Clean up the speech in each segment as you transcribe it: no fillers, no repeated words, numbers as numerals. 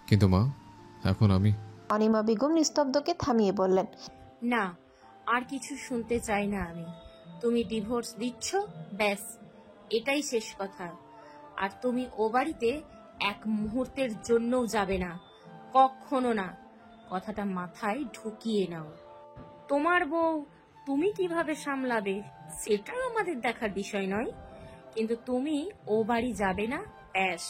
কিন্তু মা, এখন আমি। অনিমা বেগম নিস্তব্ধকে থামিয়ে বললেন, না, আর কিছু শুনতে চাই না আমি। তুমি ডিভোর্স দিচ্ছ, ব্যাস, এটাই শেষ কথা। আর তুমি ও বাড়িতে এক মুহূর্তের জন্যও যাবে না, কখনো না। কথাটা মাথায় ঢুকিয়ে নাও। তোমার বউ তুমি কিভাবে সামলাবে সেটা আমাদের দেখার বিষয় নয়, কিন্তু তুমি ও বাড়ি যাবে না, ব্যাস।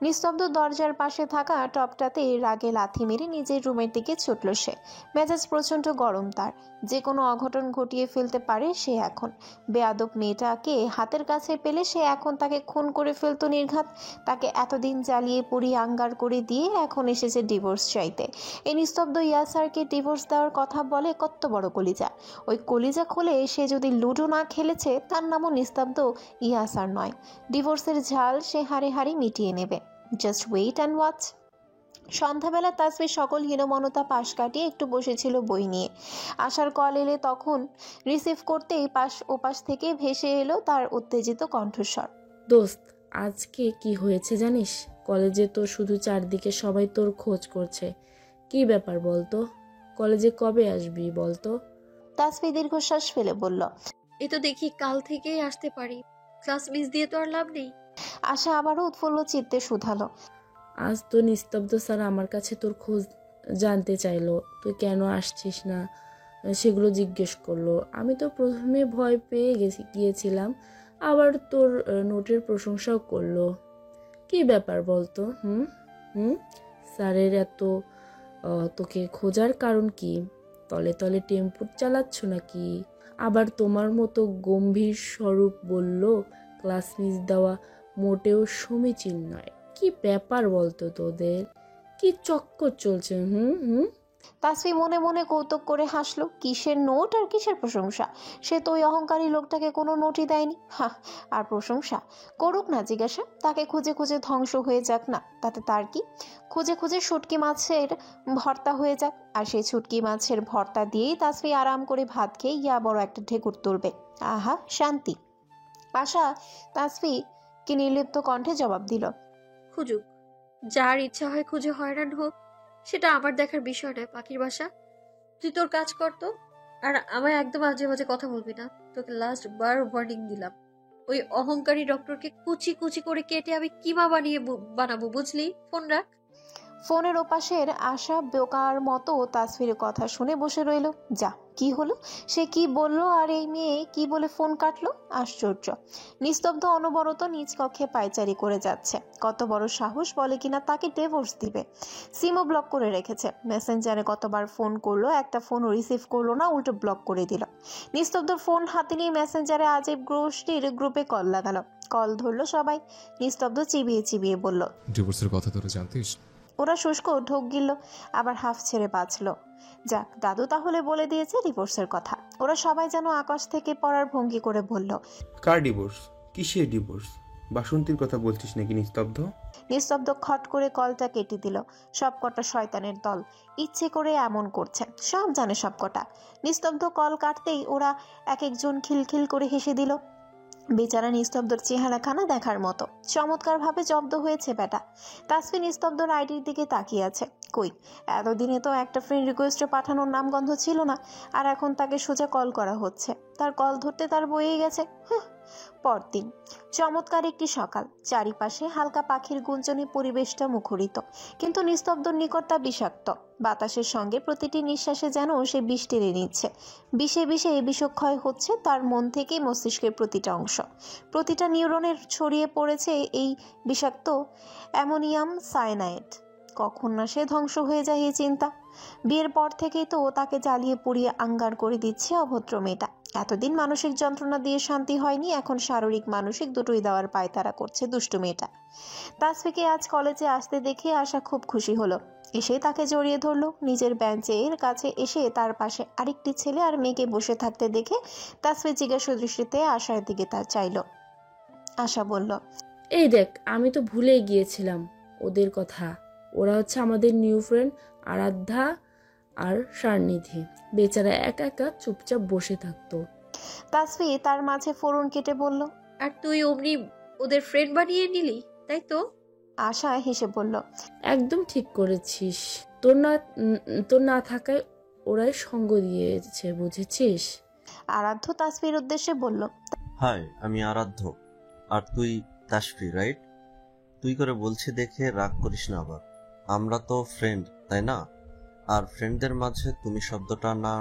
নিস্তব্ধ দরজার পাশে থাকা টপটাতে রাগে লাথি মেরে নিজের রুমের দিকে ছুটল সে। মেজাজ প্রচন্ড গরম তার। যে কোনো অঘটন ঘটিয়ে ফেলতে পারে সে এখন। বেয়াদব মেয়েটাকে হাতের কাছে পেলে সে এখন তাকে খুন করে ফেলতো নির্ঘাত। তাকে এতদিন জ্বালিয়ে পুড়িয়ে আঙ্গার করে দিয়ে এখন এসেছে ডিভোর্স চাইতে। এই নিস্তব্ধ ইয়াসারকে ডিভোর্স দেওয়ার কথা বলে কত বড় কলিজা। ওই কলিজা খুলে সে যদি লুডো না খেলেছে তার নামও নিস্তব্ধ ইয়াসার নয়। ডিভোর্সের ঝাল সে হাড়ে হাড়ি মিটিয়ে নেবে। Just wait and watch. সন্ধ্যাবেলা তাসফির সকল হীনমনতা পাশ কাটিয়ে একটু বসেছিল বই নিয়ে। আশার কল এলে তখন রিসিভ করতেই ওপাশ থেকে ভেসে এলো তার উত্তেজিত কণ্ঠস্বর। দোস্ত, আজকে কি হয়েছে জানিস? কলেজে তো শুধু চারদিকে সবাই তোর খোঁজ করছে। কি ব্যাপার বলতো? কলেজে কবে আসবি বলতো? তাসফি দীর্ঘশ্বাস ফেলে বলল, এই তো দেখি কাল থেকেই আসতে পারি, ক্লাস মিস দিয়ে তো আর লাভ নেই। আশা আবারও উৎফুল্ল চিত্তে শুধালো, আজ তো নিস্তব্ধ স্যার আমার কাছে তোর খোঁজ জানতে চাইলো, তুই কেন আসছিস না সেগুলো জিজ্ঞেস করলো। আমি তো প্রথমে ভয় পেয়ে গিয়েছিলাম, আবার তোর নোটের প্রশংসাও করলো। কি ব্যাপার বলতো? হুম হুম স্যারের এত তোকে খোঁজার কারণ কি? তলে তলে টেম্পু চালাচ্ছ নাকি? আবার তোমার মতো গম্ভীর স্বরূপ বলল ক্লাস মিস দেওয়া মোটেও সমীচীন নয়। কি ব্যাপার বলতো তোদের? কি চক্কর চলছে? হুম হুম তাসফি মনে মনে কৌতুক করে হাসলো। কিসের নোট আর কিসের প্রশংসা? সে তো ওই অহংকারী লোকটাকে কোনো নোটই দেয়নি। হা, আর প্রশংসা করুক না, জিজ্ঞাসা। তাকে খুঁজে খুঁজে ধ্বংস হয়ে যাক না, তাতে তার কি? খুঁজে খুঁজে শুটকি মাছের ভর্তা হয়ে যাক, আর সেই শুটকি মাছের ভর্তা দিয়েই তাসফি আরাম করে ভাত খেয়ে ইয়া বড় একটা ঢেকুর তুলবে। আহা, শান্তি। আশা তাসফিকে নির্লিপ্ত কণ্ঠে জবাব দিল, খুঁজুক, যার ইচ্ছা হয় খুঁজে হয়রান হোক, সেটা আমার দেখার বিষয় নয়। পাখির বাসা, তুই তোর কাজ কর তো। আর আমায় একদম আজে বাজে কথা বলবি না, তোকে লাস্ট বার ওয়ার্নিং দিলাম। ওই অহংকারী ডক্টরকে কুচি কুচি করে কেটে আমি কিমা বানাবো, বুঝলি? ফোন রাখ। ফোনের ওপাশের আশা বোকার মতো তাসফিরের কথা শুনে বসে রইল। যা, কি হলো? সে কি বললো আর এই মেয়ে কি বলে ফোন কাটলো? আশ্চর্য। নিস্তব্ধ অনবরত নিজ কক্ষে পায়চারি করে যাচ্ছে। কত বড় সাহস বলে কিনা তাকে ডিভোর্স দিবে। সিমও ব্লক করে রেখেছে। মেসেঞ্জারে কতবার ফোন করলো, একটা ফোনও রিসিভ করলো না, উল্টো ব্লক করে দিল। নিস্তব্ধ ফোন হাতে নিয়ে মেসেঞ্জারে আজীব গোষ্ঠীর গ্রুপে কল লাগালো। কল ধরলো সবাই। নিস্তব্ধ চিবিয়ে চিবিয়ে বলল, ডিভোর্সের কথা তোরা জানতিস? ওরা শুষ্ক ঢোক গিলল, আবার হাফ ছেড়ে বাঁচল। যাক, দাদু তাহলে বলে দিয়েছে ডিভোর্সের কথা। ওরা সবাই যেন আকাশ থেকে পড়ার ভঙ্গি করে বলল, কার ডিভোর্স? কিসের ডিভোর্স? বাসন্তীর কথা বলছিস নাকি নিস্তব্ধ? নিস্তব্ধ খট করে কলটা কেটে দিল। সব কটা শয়তানের দল, ইচ্ছে করে এমন করছে, সব জানে সব কটা। নিস্তব্ধ কল কাটতেই ওরা এক একজন খিলখিল করে হেসে দিল। বেচারা নিস্তব্ধর চেহারাখানা দেখার মতো, চমৎকার ভাবে জব্দ হয়েছে বেটা। তাসফি নিস্তব্ধর আইডির দিকে তাকিয়ে আছে। কই, এতদিনে তো একটা ফ্রেন্ড রিকোয়েস্টে পাঠানোর নামগন্ধ ছিল না, আর এখন তাকে সোজা কল করা হচ্ছে। তার কল ধরতে তার বয়ে গেছে। পরদিন চমৎকার একটি সকাল। চারিপাশে হালকা পাখির গুঞ্জনে পরিবেশটা মুখরিত, কিন্তু নিস্তব্ধর নিকট তা বিষাক্ত। বাতাসের সঙ্গে প্রতিটি নিঃশ্বাসে যেন সে বিষ টেনে নিচ্ছে। বিষে বিষে বিষক্ষয় হচ্ছে তার মন থেকে মস্তিষ্কের প্রতিটা অংশ। প্রতিটা নিউরনের ছড়িয়ে পড়েছে এই বিষাক্ত অ্যামোনিয়াম সায়ানাইড। কখন না সে ধ্বংস হয়ে যায় এই চিন্তা। বিয়ের পর থেকেই তো তাকে জ্বালিয়ে পুড়িয়ে আঙ্গার করে দিচ্ছে অভদ্র মেয়েটা। এতদিন মানসিক যন্ত্রণা দিয়ে শান্তি হয়নি, এখন শারীরিক মানসিক দুটোই দেওয়ার পায়তারা করছে দুষ্টু মেয়েটা। তাসফিকে আজ কলেজে আসতে দেখে আশা খুব খুশি হলো। এসে তাকে জড়িয়ে ধরলো। নিজের বেঞ্চের কাছে এসে তার পাশে আরেকটি ছেলে আর মেয়েকে বসে থাকতে দেখে তাসফি জিজ্ঞাসা দৃষ্টিতে আশার দিকে তা চাইল। আশা বলল, এই দেখ, আমি তো ভুলেই গিয়েছিলাম ওদের কথা। ওরা হচ্ছে আমাদের নিউ ফ্রেন্ড আরাধ্যা আর সারনিধি। বেচারা একা একা চুপচাপ বসে থাকতো। তাসফি তার মাঝে ফোড়ন কেটে বলল, আর তুই অমনি ওদের ফ্রেন্ড বানিয়ে নিলি, তাই তো? আশা হেসে বলল, একদম ঠিক করেছিস। তোর না থাকায় ওরাই সঙ্গ দিয়েছে, বুঝেছিস? আরাধ্য তাসফির উদ্দেশ্যে বলল, হাই, আমি আরাধ্য। আর তুই তাসফি, রাইট? তুই করে বলছি দেখে রাগ করিস না আবার। আমরা তো ফ্রেন্ড, তাই না? আর ফ্রেন্ডদের মাঝে তুমি শব্দটা না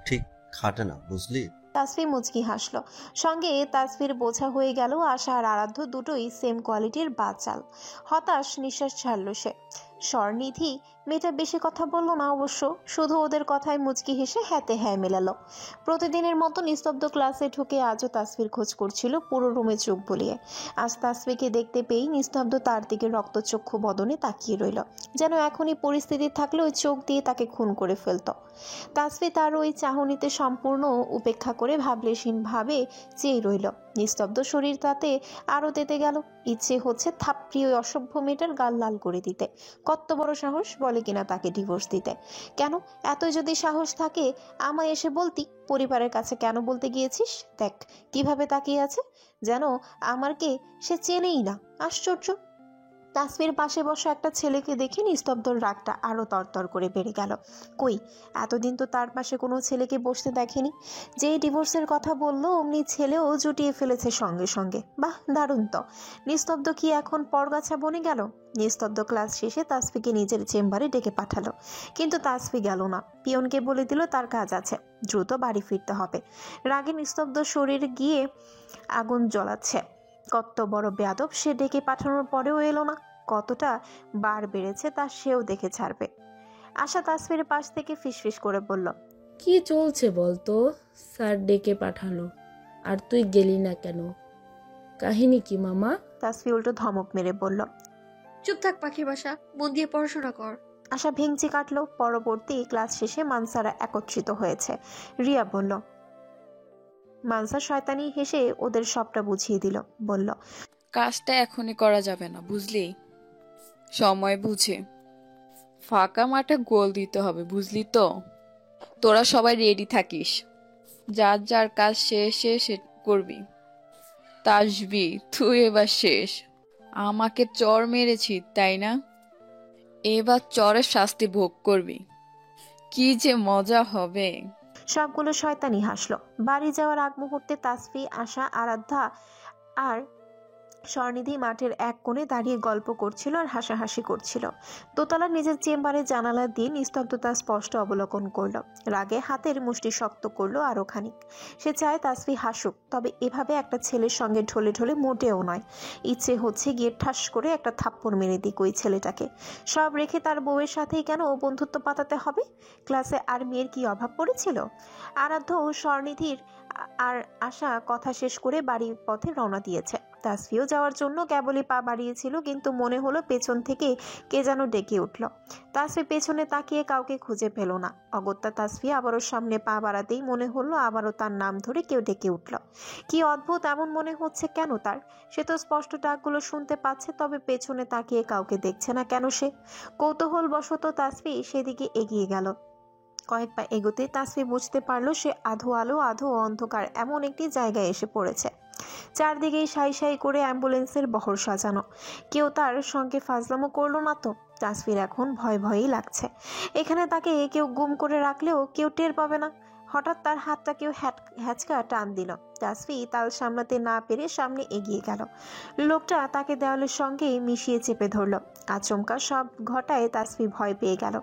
ঠিক খাটে না, বুঝলি? তাসফি মুচকি হাসলো। সঙ্গে তাসফির বোঝা হয়ে গেল আশা আর আরাধ্য দুটোই সেম কোয়ালিটির বাচাল। হতাশ নিঃশ্বাস ছাড়ল সে। স্বরনিধি মেয়েটা বেশি কথা বলল না অবশ্য, শুধু ওদের কথায় মুচকি হেসে হ্যাতে হ্যাঁ মেলালো। প্রতিদিনের মতো নিস্তব্ধ ক্লাসে ঢুকে আজও তাসফির খোঁজ করছিল পুরো রুমে চোখ বুলিয়ে। আজ তাসফিকে দেখতে পেয়েই নিস্তব্ধ তার দিকে রক্তচক্ষু বদনে তাকিয়ে রইল, যেন এখনই পরিস্থিতি থাকলে ওই চোখ দিয়ে তাকে খুন করে ফেলত। তাসফি তার ওই চাহনিতে সম্পূর্ণ উপেক্ষা করে ভাবলেশীন ভাবে চেয়ে রইল। নিস্তব্ধ শরীর তাতে আরো তেতে গেল। ইচ্ছে হচ্ছে থাপড়ি ওই অসভ্য মেয়েটার গাল লাল করে দিতে। কত বড় সাহস, বলে কিনা তাকে ডিভোর্স দিতে। কেন, এতই যদি সাহস থাকে আমায় এসে বলতি। পরিবারের কাছে কেন বলতে গিয়েছিস? দেখ কিভাবে তাকিয়ে আছে, যেন আমারকে সে চেনেই না। আশ্চর্য। তাসফির পাশে বসা একটা ছেলেকে দেখে নিস্তব্ধর রাগটা আরো তরতর করে বেড়ে গেল। কই, এতদিন তো তার পাশে কোনো ছেলেকে বসতে দেখেনি। যেই ডিভোর্সের কথা বললো অমনি ছেলেও জুটিয়ে ফেলেছে সঙ্গে সঙ্গে। বাহ, দারুণ তো। নিস্তব্ধ কি এখন পরগাছা বনে গেল? নিস্তব্ধ ক্লাস শেষে তাসফিকে নিজের চেম্বারে ডেকে পাঠালো, কিন্তু তাসফি গেল না। পিয়নকে বলে দিল তার কাজ আছে, দ্রুত বাড়ি ফিরতে হবে। রাগে নিস্তব্ধ শরীর গিয়ে আগুন জ্বলাচ্ছে। কত বড় বেয়াদব সে, ডেকে পাঠানোর পরেও এলো না। কতটা বার বেড়েছে তা সেও দেখে ছাড়বে। আশা তাসফিরের পাশ থেকে ফিসফিস করে বলল, কি চলছে বলতো? স্যার ডেকে পাঠালো আর তুই গেলি না কেন? কাহিনী কি মামা? তাসফি উল্টো ধমক মেরে বলল, চুপ থাক পাখির বাসা, মন দিয়ে পড়াশোনা কর। আশা ভেঙচি কাটলো। পরবর্তী ক্লাস শেষে মানসারা একত্রিত হয়েছে। রিয়া বলল, মানসা শয়তানি হেসে ওদের সবটা বুঝিয়ে দিল। বলল, কাজটা এখনই করা যাবে না, বুঝলি? সময় বুঝে ফাঁকা মাঠে গোল দিতে হবে, বুঝলি তো? তোরা সবাই রেডি থাকিস, যার যার কাজ শেষে সে করবি। তাসবি, তুই এবার শেষ। আমাকে চড় মেরেছি, তাই না? এবার চড়ের শাস্তি ভোগ করবি। কি যে মজা হবে। সবগুলো শয়তানি হাসলো। বাড়ি যাওয়ার আগ মুহূর্তে তাসফি, আশা, আরাধ্যা আর স্বর্ণিধি মাঠের এক কোণে দাঁড়িয়ে গল্প করছিল আর হাসাহাসি করছিল। দোতলার নিজের চেম্বারে জানালা দিয়ে নিস্তব্ধতা স্পষ্ট অবলোকন করলো। রাগে হাতের মুষ্টি শক্ত করলো আরো খানিক। সে চায় তাসফি হাসুক, তবে এভাবে একটা ছেলের সঙ্গে ঢলে ঢলে মোটেও নয়। ইচ্ছে হচ্ছে গিয়ে ঠাস করে একটা থাপ্পড় মেরে দিক ওই ছেলেটাকে। সব রেখে তার বউয়ের সাথেই কেন বন্ধুত্ব পাতাতে হবে? ক্লাসে আর মেয়ের কি অভাব পড়েছিল? আরাধ্য ও স্বর্ণিধির আর আশা কথা শেষ করে বাড়ির পথে রওনা দিয়েছে। তাসফিও যাওয়ার জন্য কেবলই পা বাড়িয়েছিল, কিন্তু মনে হলো পেছন থেকে কে যেন ডেকে উঠল। তাসফি পেছনে তাকিয়ে কাউকে খুঁজে পেল না। অগত্যা তাসফি আবারও সামনে পা বাড়াতেই মনে হলো আবারও তার নাম ধরে কেউ ডেকে উঠল। কি অদ্ভুত এমন মনে হচ্ছে কেন তার? সে তো স্পষ্ট ডাকগুলো শুনতে পাচ্ছে, তবে পেছনে তাকিয়ে কাউকে দেখছে না কেন সে? কৌতূহল বশত তাসফি সেদিকে এগিয়ে গেল। কয়েক পা এগোতে তাসফি বুঝতে পারলো সে আধো আলো আধো অন্ধকার এমন একটি জায়গায় এসে পড়েছে। চারদিকেই সাই সাই করে অ্যাম্বুলেন্সের বহর সাজানো। কেউ তার সঙ্গে ফাজলামো করলো না তো? তাসফির এখন ভয় ভয়ই লাগছে। এখানে তাকে কেউ গুম করে রাখলেও কেউ টের পাবে না। হঠাৎ তার হাতটা কেউ হ্যাচকা টান দিল। তাসফি তাল সামলাতে না পেরে সামনে এগিয়ে গেল। লোকটা তাকে দেওয়ালের সঙ্গে মিশিয়ে চেপে ধরল। আচমকা সব ঘটায় তাসফি ভয় পেয়ে গেল।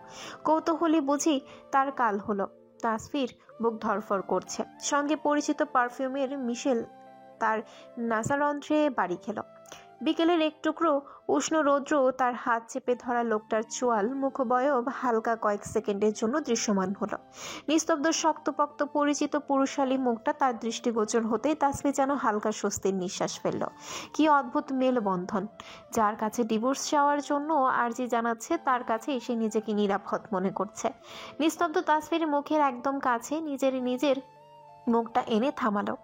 কৌতূহলী বুঝি তার কাল হলো। তাসফির বুক ধরফর করছে। সঙ্গে পরিচিত পারফিউমের মিশেল তার নাসারন্ধ্রে বাড়ি খেল। বিকেলের এক টুকরো উষ্ণ রৌদ্র তার হাত চেপে ধরা লোকটার চোয়াল মুখবয়ব হালকা কয়েক সেকেন্ডের জন্য দৃশ্যমান হলো। নিস্তব্ধ শক্তপোক্ত পরিচিত পুরুষালী মুখটা তার দৃষ্টিগোচর হতেই তাসফি যেন হালকা স্বস্তির নিঃশ্বাস ফেলল। কি অদ্ভুত মেলবন্ধন! যার কাছে ডিভোর্স চাওয়ার জন্য আর্জি জানাচ্ছে তার কাছে এসে নিজেকে নিরাপদ মনে করছে। নিস্তব্ধ তাসফির মুখের একদম কাছে নিজের মুখটা এনে থামালো।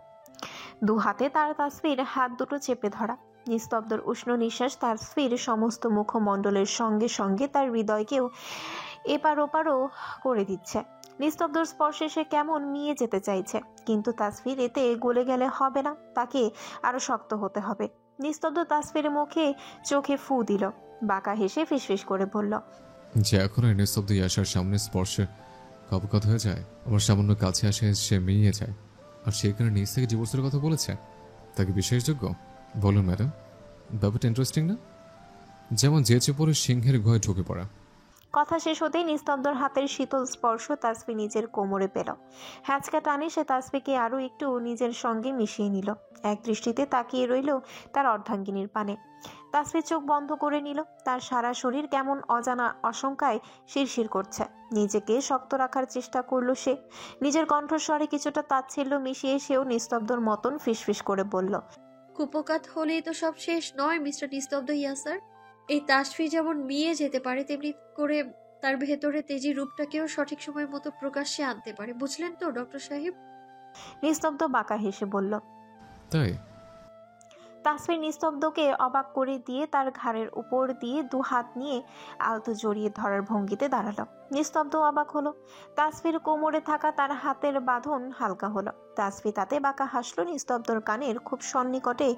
দু হাতে তার তাসফির হাত দুটো চেপে ধরা। নিস্তব্ধর উষ্ণ নিঃশ্বাস তাসফির সমস্ত মুখমণ্ডলের সঙ্গে সঙ্গে তার হৃদয়কেও এপার ওপারও করে দিচ্ছে। নিস্তব্ধর স্পর্শে সে কেমন মিয়ে যেতে চাইছে, কিন্তু তাসফির এতে গলে গেলে হবে না, তাকে আরো শক্ত হতে হবে। নিস্তব্ধ তাসফির মুখে চোখে ফু দিল। বাঁকা হেসে ফিসফিস করে বলল, যে এখন আর নিঃশব্দ ইয়াসার সামনে স্পর্শে কপকত হয়ে যায়, আমার সামান্য কাছে আসে সে মিলিয়ে যায়, আর সেখানে নিজ থেকে ডিভোর্সের কথা বলেছে, তাকে বিশ্বাসযোগ্য? বলুন ম্যাডাম, ব্যাপারটা ইন্টারেস্টিং না? যেমন যেচে পড়ে সিংহের ঘরে ঢুকে পড়া। কথা শেষ হতেই নিস্তব্ধর হাতের শীতল স্পর্শ তাসফি নিজের কোমরে পেল। হ্যাঁচকা টানে সে তাসফিকে আরও একটু নিজের সঙ্গে মিশিয়ে নিল। এক দৃষ্টিতে তাকিয়ে রইল তার অর্ধাঙ্গিনীর পানে। তাসফি চোখ বন্ধ করে নিল। তার সারা শরীর কেমন অজানা আশঙ্কায় শিরশির করছে। নিজেকে শক্ত রাখার চেষ্টা করলো সে। নিজের কণ্ঠস্বরে কিছুটা তাচ্ছিল্য মিশিয়ে সেও নিস্তব্ধর মতন ফিসফিস করে বলল, কুপকাত হলেই তো সব শেষ নয় মিস্টার নিস্তব্ধ ইয়াসার। এই তাসফি যেমন মিয়ে যেতে পারে, তেমনি করে তার ভেতরে তেজি রূপটাকেও সঠিক সময় মতো প্রকাশ্যে আনতে পারে। বুঝলেন তো ডক্টর সাহেব? নিস্তব্ধ বাঁকা হেসে বলল। তাই? তাসফির নিস্তব্ধকে অবাক করে দিয়ে তার ঘাড়ের উপর দিয়ে দু হাত নিয়ে আলতো জড়িয়ে ধরার ভঙ্গিতে দাঁড়ালো। নিস্তব্ধ অবাক হলো। তাসফির কোমরে থাকা তার হাতের বাঁধন হালকা হলো। তাসফি তাতে বাঁকা হাসলো। নিস্তব্ধর কানের খুব সন্নিকটে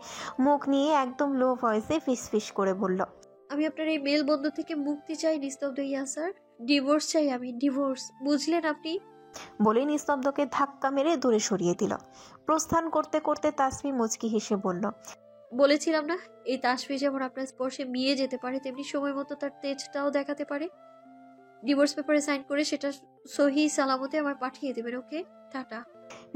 মুখ নিয়ে একদম লো ভয়েসে ফিসফিস করে বলল, আমি আপনার এই মেল বন্ধু থেকে মুক্তি চাই নিস্তব্ধ ইয়াসার। ডিভোর্স চাই আমি, ডিভোর্স। বুঝলেন আপনি? বলে নিস্তব্ধকে ধাক্কা মেরে দূরে সরিয়ে দিল। প্রস্থান করতে করতে তাসফি মুচকি হেসে বলল, বলেছিলাম না, এই তাসফি যেমন আপনার স্পর্শে মিয়ে যেতে পারে, তেমনি সময় মতো তার তেজটাও দেখাতে পারে। ডিভোর্স পেপারে সাইন করে সেটা সহি সালামতে আমার পাঠিয়ে দেবেন। ওকে, টাটা।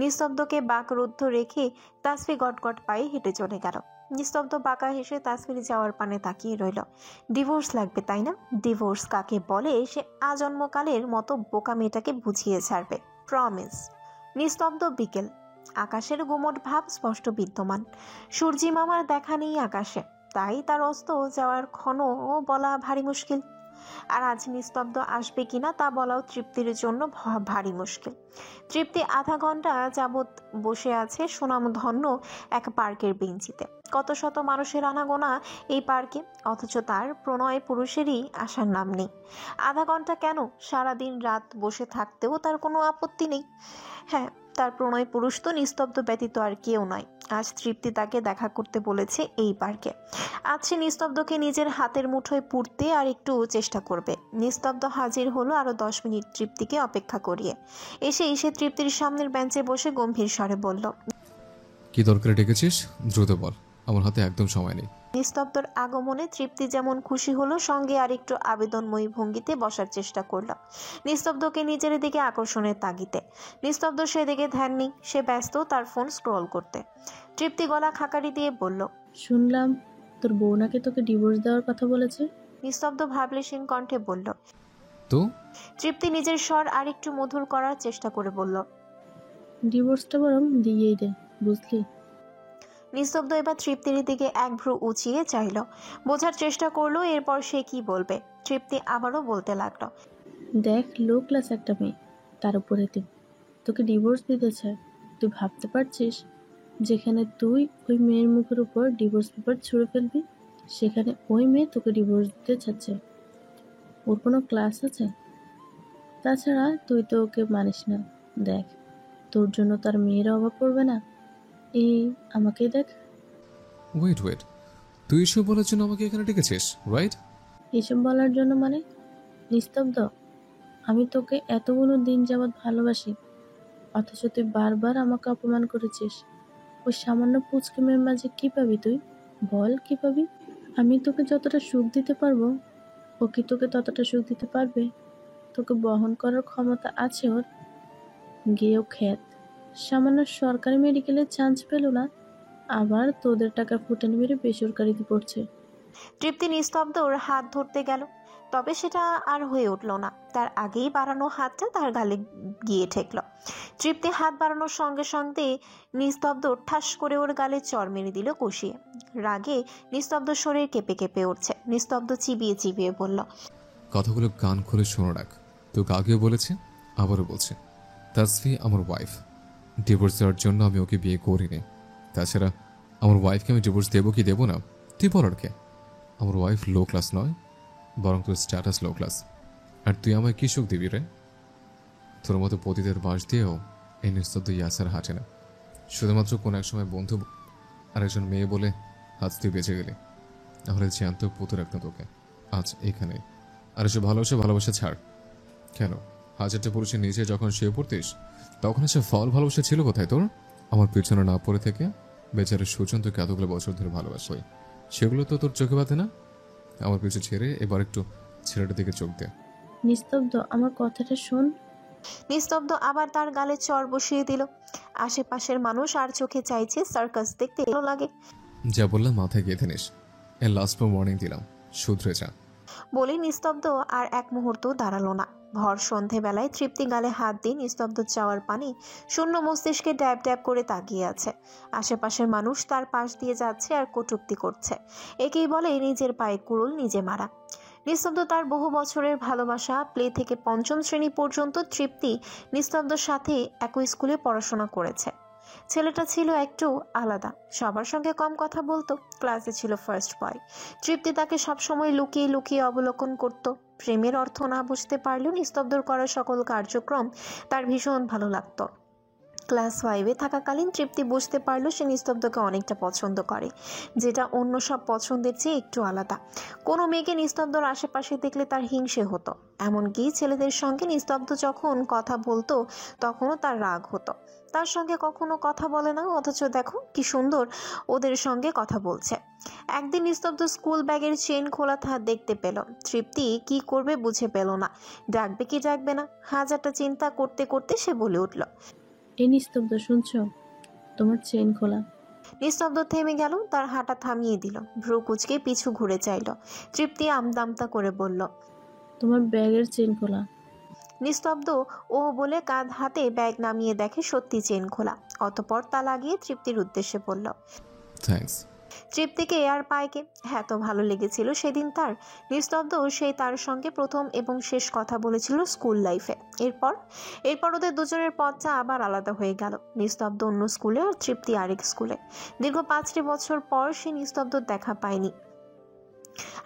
নিস্তব্ধকে বাকরুদ্ধ রেখে তাসফি গটগট পায়ে হেঁটে চলে গেল। নিস্তব্ধ বাঁকা হেসে তাসফির যাওয়ার পানে তাকিয়ে রইল। ডিভোর্স লাগবে তাই না? ডিভোর্স কাকে বলে সে আজন্মকালের মতো বোকা মেয়েটাকে বুঝিয়ে ছাড়বে। প্রমিস। নিস্তব্ধ বিকেল। আকাশের গুমট ভাব স্পষ্ট বিদ্যমান। সূর্যি মামার দেখা নেই আকাশে, তাই তার অস্ত যাওয়ার ক্ষণও বলা ভারী মুশকিল। আর আজ নিস্তব্ধ আসবে কিনা তা বলাও তৃপ্তির জন্য ভারী মুশকিল। তৃপ্তি আধা ঘন্টা যাবৎ বসে আছে সুনামধন্য এক পার্কের বেঞ্চিতে। কত শত মানুষের আনাগোনা এই পার্কে, অথচ তার প্রণয় পুরুষেরই আসার নাম নেই। আধা ঘন্টা কেন, সারাদিন রাত বসে থাকতেও তার কোনো আপত্তি নেই। হ্যাঁ, তার প্রণয় পুরুষ তো নিস্তব্ধ ব্যতীত আর কেউ নয়। আজ তৃপ্তি তাকে দেখা করতে বলেছে এই পার্কে। আজ সে নিস্তব্ধকে নিজের হাতের মুঠোয় পুড়তে আর একটু চেষ্টা করবে। নিস্তব্ধ হাজির হলো আরো 10 মিনিট তৃপ্তিকে অপেক্ষা করিয়ে। এসেই সে তৃপ্তির সামনের বেঞ্চে বসে গম্ভীর স্বরে বলল, কি দরকারে ডেকেছিস? দ্রুত বল, আমার হাতে একদম সময় নেই। নিস্তব্ধর আগমনে তৃপ্তি যেমন খুশি হলো, সঙ্গে আরেকটু আবেদনময়ী ভঙ্গিতে বসার চেষ্টা করলো নিস্তব্ধকে নিজের দিকে আকর্ষণের তাগিদে। নিস্তব্ধ সেদিকে ধ্যান নেই, সে ব্যস্ত তার ফোন স্ক্রল করতে। তৃপ্তি গলা খাকারি দিয়ে বলল, শুনলাম তোর বউ নাকি তোকে ডিভোর্স দেওয়ার কথা বলেছে। নিস্তব্ধ ভাবলেশীন কণ্ঠে বলল। তো তৃপ্তি নিজের স্বর আরেকটু মধুর করার চেষ্টা করে বলল, ডিভোর্সটা বরং দিয়েই দে, বুঝলি? নিস্তব্ধ এবার তৃপ্তির দিকে এক ভ্রু উঁচিয়ে চাইল, বোঝার চেষ্টা করলো এরপর সে কি বলবে। তৃপ্তি আবারও বলতে লাগলো, দেখ, লো ক্লাস একটা মেয়ে, তার উপরে তুই, তোকে ডিভোর্স দিতে চায়। তুই ভাবতে পারছিস যেখানে তুই ওই মেয়ের মুখের উপর ডিভোর্স পেপার ছুঁড়ে ফেলবি, সেখানে ওই মেয়ে তোকে ডিভোর্স দিতে চাচ্ছে? ওর কোনো ক্লাস আছে? তাছাড়া তুই তো ওকে মানিস না। দেখ, তোর জন্য তার মেয়েরা অভাব পড়বে না। এই আমাকেই দেখ। ওয়েট, তুই এসব বলার জন্য আমাকে এখানে ডেকেছিস, রাইট? এসব বলার জন্য মানে? নিস্তব্ধ, আমি তোকে এতগুলো দিন যাবৎ ভালোবাসি, অথচ তুই বারবার আমাকে অপমান করেছিস। ওই সামান্য পুচকে মেয়ের মাঝে কি পাবি তুই? বল, কি পাবি? আমি তোকে যতটা সুখ দিতে পারবো, ও কি তোকে ততটা সুখ দিতে পারবে? তোকে বহন করার ক্ষমতা আছে ওর? গেও খ্যাত, সামান্য সরকারি মেডিকেলে চান্স পেল না, আবার তোদের টাকা ফুটানি মেরে বেসরকারিতে পড়ছে। তৃপ্তি নিস্তব্ধ ওর হাত ধরতে গেল, তবে সেটা আর হয়ে উঠল না। তার আগেই বাড়ানো হাতটা তার গালে গিয়ে ঠেকল। তৃপ্তি হাত বাড়ানোর সঙ্গে সঙ্গে নিস্তব্ধ ঠাস করে ওর গালে চড় মেরে দিল কষিয়ে। রাগে নিস্তব্ধ শরীর কেঁপে কেঁপে উঠছে। নিস্তব্ধ চিবিয়ে চিবিয়ে বলল, কথাগুলো কান খুলে শোনো রাখ। তোকে আগেও বলেছে, আবারও বলছে, তাসফি আমার ওয়াইফ। ডিভোর্স দেওয়ার জন্য আমি ওকে বিয়ে করিনি। তাছাড়া আমার ওয়াইফকে আমি ডিভোর্স দেবো কি দেবো না তুই বলার কে? আমার ওয়াইফ লো ক্লাস নয়, বরং তোর স্ট্যাটাস লো ক্লাস। আর তুই আমায় কি সুখ দিবি রে? তোর মতো পতিদের বাস দিয়েও এই নিস্তব্ধ ইয়াসার হাঁটে না। শুধুমাত্র কোন এক সময় বন্ধু আর একজন মেয়ে বলে আজ তুই বেঁচে গেলি, নাহলে জ্যান্ত পুতুর একটা তোকে। আজ এখানে। আর এসে ভালোবাসা ছাড়। কেন, হাজারটা পুরুষের নিচে যখন শুয়ে পড়তিস তখন এসে ফল ভালোবাসা ছিল কোথায় তোর? আমার পেছনে না পড়ে থেকে বেচারা সুজন তোকে এতগুলো বছর ধরে ভালোবাসই, সেগুলো তো তোর চোখে বাঁধে না। আমার পিছু ছেড়ে এবার একটু ছেলেটার দিকে চোখ দে। নিস্তব্ধ, আমার কথাটা শোন। নিস্তব্ধ আবার তার গালে চড় বসিয়ে দিল। আশেপাশের মানুষ আর চোখে চাইছে সার্কাস দেখতে ভালো লাগে। যা বললাম মাথায় গেঁথে নিস। এর লাস্ট ওয়ার্নিং দিলাম, শুধরে যা। বলে নিস্তব্ধ আর এক মুহূর্ত দাঁড়ালো না। ভর সন্ধেবেলায় তৃপ্তি গালে হাত দিয়ে নিস্তব্ধ চাওয়ার পানি শূন্য মস্তিষ্কে ড্যাব ড্যাব করে তাকিয়ে আছে। আশেপাশের মানুষ তার পাশ দিয়ে যাচ্ছে আর কটূক্তি করছে। একেই বলে নিজের পায়ে কুড়ুল নিজে মারা। নিস্তব্ধ তার বহু বছরের ভালোবাসা, প্লে থেকে পঞ্চম শ্রেণী পর্যন্ত তৃপ্তি নিস্তব্ধর সাথে একই স্কুলে পড়াশোনা করেছে। ছেলেটা ছিল একটু আলাদা, সবার সঙ্গে কম কথা বলতো, ক্লাসে ছিল ফার্স্ট বয়। তৃপ্তি তাকে সবসময় লুকিয়ে লুকিয়ে অবলোকন করত। প্রেমের অর্থ না বুঝতে পারলেও নিস্তব্ধর করা সকল কার্যক্রম তার ভীষণ ভালো লাগতো। ক্লাস 5-এ থাকাকালীন তৃপ্তি বুঝতে পারলো সে নিস্তব্ধকে অনেকটা পছন্দ করে, যেটা অন্য সব পছন্দের চেয়ে একটু আলাদা। কোনো মেয়েকে নিস্তব্ধর আশেপাশে দেখলে তার হিংসে হতো। এমনকি ছেলেদের সঙ্গে নিস্তব্ধ যখন কথা বলতো তখনও তার রাগ হতো। তার সঙ্গে কখনো কথা বলে না, অথচ দেখো কি সুন্দর ওদের সঙ্গে কথা বলছে। একদিন নিস্তব্ধ স্কুল ব্যাগের চেন খোলা দেখতে পেল। তৃপ্তি কি করবে বুঝে পেল না, ডাকবে কি ডাকবে না। হাজারটা চিন্তা করতে করতে সে বলে উঠল, এই নিস্তব্ধ, শুনছো? তোমার চেন খোলা। নিস্তব্ধ থেমে গেল, তার হাঁটা থামিয়ে দিল, ভ্রু কুচকে পিছু ঘুরে চাইল। তৃপ্তি আমদামতা করে বলল, তোমার ব্যাগের চেন খোলা। নিস্তব্ধ ও বলে কাঁধ হাতে ব্যাগ নামিয়ে দেখে সত্যি চেন খোলা। অতঃপর তা লাগিয়ে তৃপ্তির উদ্দেশ্যে বলল, থ্যাঙ্কস। তৃপ্তিকে আর পায়কে এত ভালো লেগেছিল সেদিন তার। নিস্তব্ধ সেই তার সঙ্গে প্রথম এবং শেষ কথা বলেছিল স্কুল লাইফে। এরপর ওদের দুজনের পথটা আবার আলাদা হয়ে গেল। নিস্তব্ধ অন্য স্কুলে আর তৃপ্তি আরেক স্কুলে। দীর্ঘ 5টি বছর পর সে নিস্তব্ধ দেখা পায়নি।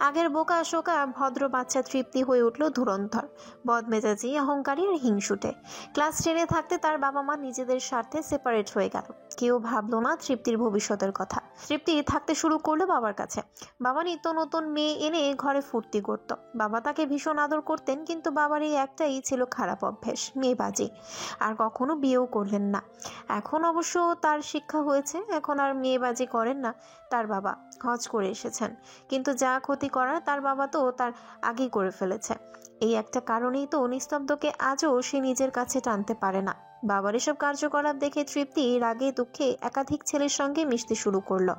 আগের বোকা শোকা ভদ্র বাচ্চা তৃপ্তি হয়ে উঠল ধুরন্ধর, বদমেজাজি, অহংকারী আর হিংসুটে। ক্লাস 10-এ থাকতে তার বাবা মা নিজেদের স্বার্থে সেপারেট হয়ে গেল। কেউ ভাবলো না তৃপ্তির ভবিষ্যতের কথা। তৃপ্তি থাকতে শুরু করলো বাবার কাছে। বাবা নিত্য নতুন মেয়ে এনে ঘরে ফুর্তি করত। বাবা তাকে ভীষণ আদর করতেন, কিন্তু বাবার এই একটাই ছিল খারাপ অভ্যেস, মেয়েবাজি। আর কখনো বিয়েও করলেন না। এখন অবশ্য তার শিক্ষা হয়েছে, এখন আর মেয়েবাজি করেন না তার বাবা। হজ করে এসেছেন, কিন্তু যা ক্ষতি করার তার বাবা তো তার আগেই করে ফেলেছে। এই একটা কারণেই তো নিস্তব্ধকে আজও সে নিজের কাছে টানতে পারে না। বাবার এসব কার্যকলাপ দেখে তৃপ্তি রাগে দুঃখে একাধিক ছেলের সঙ্গে মিশতে শুরু করলো।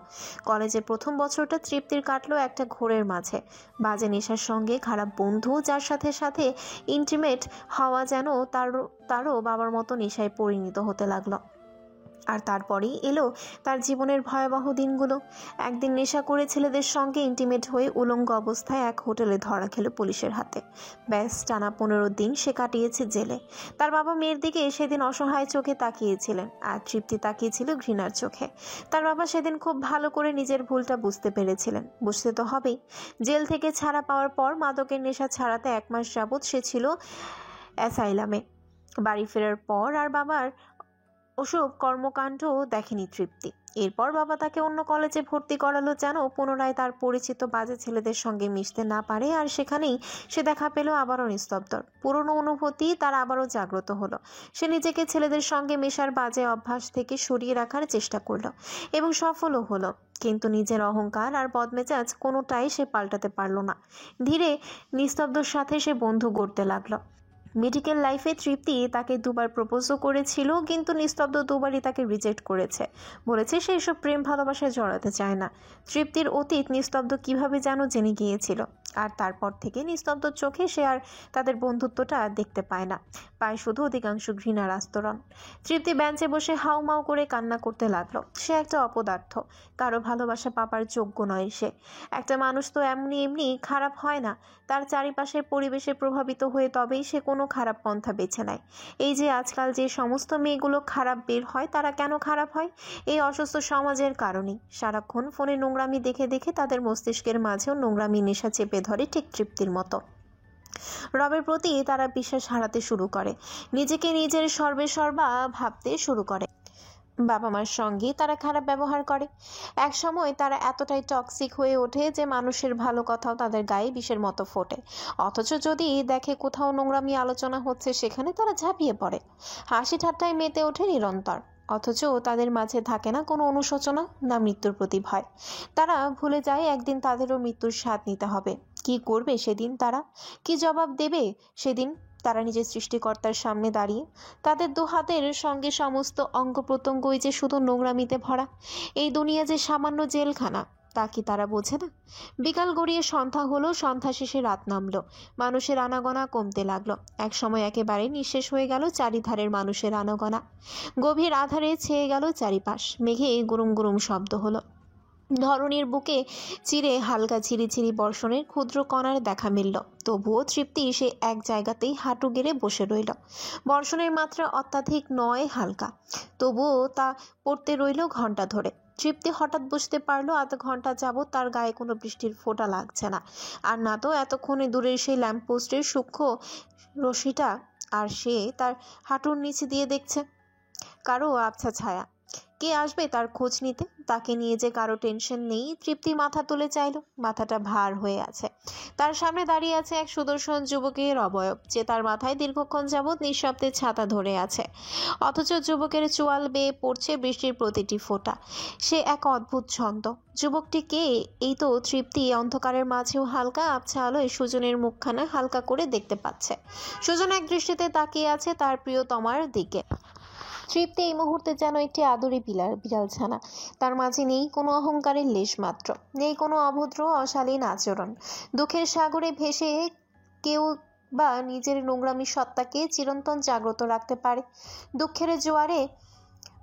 কলেজের প্রথম বছরটা তৃপ্তির কাটলো একটা ঘোরের মাঝে, বাজে নেশার সঙ্গে, খারাপ বন্ধু, যার সাথে সাথে ইন্টিমেট হওয়া যেন তারও বাবার মতো নেশায় পরিণত হতে লাগলো। আর তারপরেই এলো তার জীবনের ভয়াবহ দিনগুলো। একদিন নেশা করে ছেলেদের সঙ্গে ইন্টিমেট হয়ে উলঙ্গ অবস্থায় এক হোটেলে ধরা খেল পুলিশের হাতে। ব্যাস, টানা 15 দিন সে কাটিয়েছে জেলে। তার বাবা মেয়ের দিকে সেদিন অসহায় চোখে তাকিয়েছিলেন, আর তৃপ্তি তাকিয়েছিল ঘৃণার চোখে। তার বাবা সেদিন খুব ভালো করে নিজের ভুলটা বুঝতে পেরেছিলেন। বুঝতে তো হবেই। জেল থেকে ছাড়া পাওয়ার পর মাদকের নেশা ছাড়াতে 1 মাস যাবৎ সে ছিল অ্যাসাইলামে। বাড়ি ফেরার পর আর বাবার ওসব কর্মকাণ্ড দেখেনি তৃপ্তি। এরপর বাবা তাকে অন্য কলেজে ভর্তি করালো যেন পুনরায় তার পরিচিত বাজে ছেলেদের সঙ্গে মিশতে না পারে। আর সেখানেই সে দেখা পেল আবারও নিস্তব্ধর। পুরনো অনুভূতি তার আবারও জাগ্রত হলো। সে নিজেকে ছেলেদের সঙ্গে মেশার বাজে অভ্যাস থেকে সরিয়ে রাখার চেষ্টা করলো এবং সফলও হলো। কিন্তু নিজের অহংকার আর বদমেজাজ কোনোটাই সে পাল্টাতে পারল না। ধীরে নিস্তব্ধর সাথে সে বন্ধু গড়তে লাগলো। মেডিকেল লাইফে তৃপ্তি তাকে 2বার প্রপোজও করেছিল, কিন্তু নিস্তব্ধ 2বারই তাকে রিজেক্ট করেছে। বলেছে সে এসব প্রেম ভালোবাসায় জড়াতে চায় না। তৃপ্তির অতীত নিস্তব্ধ কিভাবে যেন জেনে গিয়েছিল। আর তারপর থেকে নিস্তব্ধর চোখে সে আর তাদের বন্ধুত্বটা দেখতে পায় না, পায় শুধু অধিকাংশ ঘৃণার আস্তরণ। তৃপ্তি বেঞ্চে বসে হাউমাউ করে কান্না করতে লাগলো। সে একটা অপদার্থ, কারো ভালোবাসা পাবার যোগ্য নয় সে। একটা মানুষ তো এমনি খারাপ হয় না, তার চারিপাশের পরিবেশে প্রভাবিত হয়ে তবেই সে কোনো খারাপ পন্থা বেছে নেয়। এই যে আজকাল যে সমস্ত মেয়েগুলো খারাপ বের হয়, তারা কেন খারাপ হয়? এই অসুস্থ সমাজের কারণেই। সারাক্ষণ ফোনে নোংরামি দেখে দেখে তাদের মস্তিষ্কের মাঝেও নোংরামি নেশা চেপে ধরে, ঠিক তৃপ্তির মতো। রবের প্রতি তারা বিশ্বাস হারাতে শুরু করে, নিজেকে নিজের সর্বে সর্বা ভাবতে শুরু করে। বাবা মার সঙ্গে তারা খারাপ ব্যবহার করে। এক সময় তারা এতটাই টক্সিক হয়ে ওঠে যে মানুষের ভালো কথাও তাদের গায়ে বিষের মতো ফোটে। অথচ যদি দেখে কোথাও নোংরামি আলোচনা হচ্ছে সেখানে তারা ঝাঁপিয়ে পড়ে, হাসি ঠাট্টায় মেতে ওঠে নিরন্তর। অথচ তাদের মাঝে থাকে না কোনো অনুশোচনা, না মৃত্যুর প্রতি ভয়। তারা ভুলে যায় একদিন তাদেরও মৃত্যুর স্বাদ নিতে হবে। কি করবে সেদিন তারা? কি জবাব দেবে সেদিন তারা নিজের সৃষ্টিকর্তার সামনে দাঁড়িয়ে? তাদের দু হাতের সঙ্গে সমস্ত অঙ্গ প্রত্যঙ্গই যে শুধু নোংরামিতে ভরা। এই দুনিয়া যে সামান্য জেলখানা, তা কি তারা বোঝে না? বিকাল গড়িয়ে সন্ধ্যা হলো, সন্ধ্যা শেষে রাত নামলো। মানুষের আনাগোনা কমতে লাগলো। এক সময় একেবারে নিঃশেষ হয়ে গেল চারিধারের মানুষের আনাগোনা। গভীর আধারে ছেয়ে গেল চারিপাশ। মেঘে গুরুম গুরুম শব্দ হলো। ধরণীর বুকে চিরে হালকা ঝিরিঝিরি বর্ষণের ক্ষুদ্র কণার দেখা মিলল। তবুও তৃপ্তি সে এক জায়গাতেই হাঁটু গেড়ে বসে রইল। বর্ষণের মাত্রা অত্যাধিক নয়, হালকা, তবুও তা পড়তে রইল ঘন্টা ধরে। তৃপ্তি হঠাৎ বুঝতে পারলো আধ ঘন্টা যাবৎ তার গায়ে কোনো বৃষ্টির ফোঁটা লাগছে না। আর না তো এতক্ষণে দূরের সেই ল্যাম্পপোস্টের সূক্ষ্ম রশ্মিটা। আর সে তার হাঁটুর নিচে দিয়ে দেখছে কারো আবছা ছায়া। কে আসবে তার খোঁজ নিতে? তাকে নিয়ে যে কারো টেনশন নেই। তৃপ্তি মাথা তুলে চাইল, মাথাটা ভার হয়ে আছে। তার সামনে দাঁড়িয়ে আছে এক সুদর্শন যুবকের অবয়ব, যে তার মাথায় দীর্ঘক্ষণ যাবৎ নিঃশব্দে ছাতা ধরে আছে। অথচ যুবকের চোয়াল বেয়ে পড়ছে বৃষ্টির প্রতিটি ফোঁটা। সে এক অদ্ভুত ছন্দ। যুবকটি কে? এই তো তৃপ্তি অন্ধকারের মাঝেও হালকা আবছা আলোয় সুজনের মুখখানা হালকা করে দেখতে পাচ্ছে। সুজন এক দৃষ্টিতে তাকিয়ে আছে তার প্রিয়তমার দিকে। তৃপ্তি এই মুহূর্তে যেন একটি আদুরে বিড়াল ছানা। তার মাঝে নেই কোনো অহংকারের লেশ মাত্র, নেই কোনো অভদ্র অশালীন আচরণ। দুঃখের সাগরে ভেসে কেউ বা নিজের নোংরামি সত্তাকে চিরন্তন জাগ্রত রাখতে পারে? দুঃখের জোয়ারে